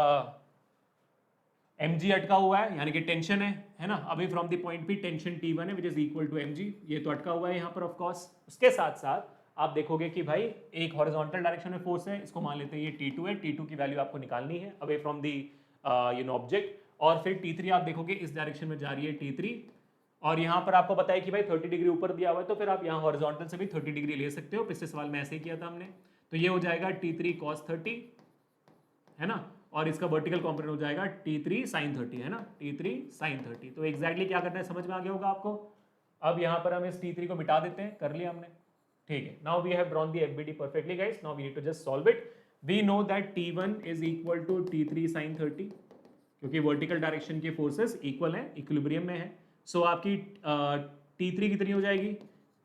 Speaker 1: mg अटका हुआ है, यानी कि टेंशन है ना, अभी from the point P tension T1 है which is equal to mg, ये तो अटका हुआ है यहाँ पर ऑफ कोर्स। उसके साथ साथ आप देखोगे कि भाई एक हॉरिजॉन्टल डायरेक्शन में फोर्स है, इसको मान लेते हैं ये T2 है, T2 की वैल्यू आपको निकालनी है अवे फ्रॉम दी ऑब्जेक्ट, और फिर T3 आप देखोगे इस डायरेक्शन में जा रही है T3, और यहाँ पर आपको पता है कि भाई 30 डिग्री ऊपर दिया हुआ है, तो फिर आप यहाँ हॉरिजॉन्टल से भी 30 डिग्री ले सकते हो, पिछले सवाल में ऐसे ही किया था हमने। तो ये हो जाएगा T3 cos 30, है ना, और इसका वर्टिकल कॉम्पोनेंट हो जाएगा T3 sin 30, है ना, T3 sin 30। तो एग्जैक्टली क्या करना है समझ में आ गया होगा आपको। अब यहाँ पर हम इस T3 को मिटा देते हैं, कर लिया हमने, ठीक है। Now we have drawn the FBD perfectly guys, now we need to just solve it. We know that T1 is equal to T3 sin 30, क्योंकि वर्टिकल डायरेक्शन के फोर्सेस इक्वल हैं, इक्विलिब्रियम में है। सो आपकी T3 कितनी हो जाएगी,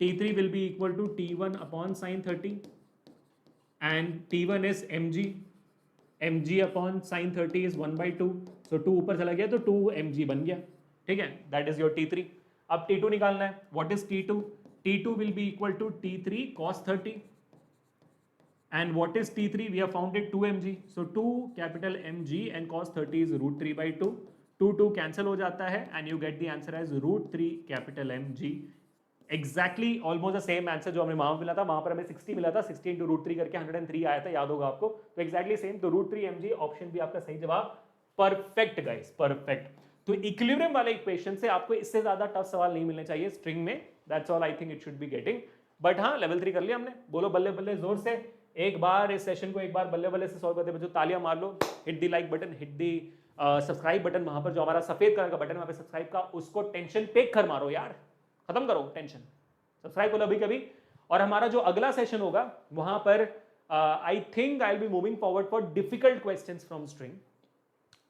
Speaker 1: T3 will be equal to T1 upon sine 30, and T1 is mg upon sine 30 is 1/2, so 2 ऊपर चला गया तो 2 mg बन गया, ठीक है, दैट इज योर T3। अब T2 निकालना है, what is T2, T2 will be equal to T3 cos 30, and what is T3, we have found it 2 mg, so 2 capital mg and cos 30 is root 3/2, 2 cancel हो जाता है and you get the answer as root 3 capital mg। exactly almost the same answer जो हमने वहां मिला था, वहां पर हमें 60 मिला था, 60 into root 3 करके 103 आया था, याद होगा आपको, तो exactly same, तो root 3 mg ऑप्शन भी आपका सही जवाब। Perfect guys, perfect. तो इक्विलिब्रियम वाले इक्वेशन से आपको इससे ज्यादा टफ सवाल नहीं मिलने चाहिए स्ट्रिंग में, that's all I think it should be getting. But हाँ, लेवल 3 कर लिया हमने, बोलो बल्ले बल्ले जोर से। एक बार इस सेशन को एक बार बल्ले बल्ले से सॉल्व करते बच्चों, तालियां मार लो, हिट दी लाइक बटन, हिट दी सब्सक्राइब बटन, वहां पर जो हमारा सफेद कलर का बटन है वहां पे सब्सक्राइब का, उसको टेंशन पेक कर मारो यार, खत्म करो टेंशन, सब्सक्राइब करो अभी कभी। और हमारा जो अगला सेशन होगा वहां पर आई think I will be moving forward for difficult questions from string,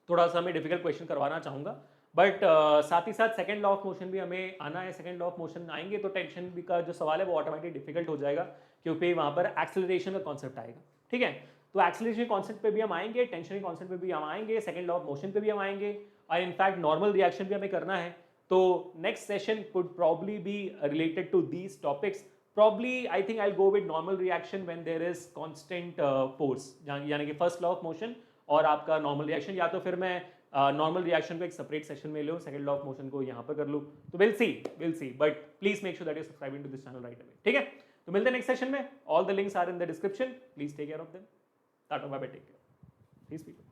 Speaker 1: थोड़ा सा मैं डिफिकल्ट क्वेश्चन करवाना चाहूंगा, बट साथ ही साथ सेकंड लॉ ऑफ मोशन भी हमें आना है। सेकंड लॉ ऑफ मोशन आएंगे तो टेंशन भी का जो सवाल है वो ऑटोमेटिक डिफिकल्ट हो जाएगा, क्योंकि वहां पर एक्सेलरेशन का कॉन्सेप्ट आएगा, ठीक है। तो एक्सेलरेशन कॉन्सेप्ट पे भी हम आएंगे, टेंशन के कॉन्सेप्ट पे भी हम आएंगे, सेकंड लॉ ऑफ मोशन पे भी हम आएंगे, और इनफैक्ट नॉर्मल रिएक्शन भी हमें करना है। तो next session could probably be related to these topics, probably I think I will go with normal reaction when there is constant force, यानी कि फर्स्ट लॉ ऑफ मोशन और आपका नॉर्मल रिएक्शन, या तो फिर मैं नॉर्मल रिएक्शन को एक सेपरेट सेक्शन में लो, सेकंड लॉ ऑफ मोशन को यहाँ पर कर लूँ, तो will see, but please make sure that you subscribing to this channel right away, ठीक है। तो मिलते हैं नेक्स्ट सेशन में, all the links are in the description, please take care of them, tata bye bye, take care, please people.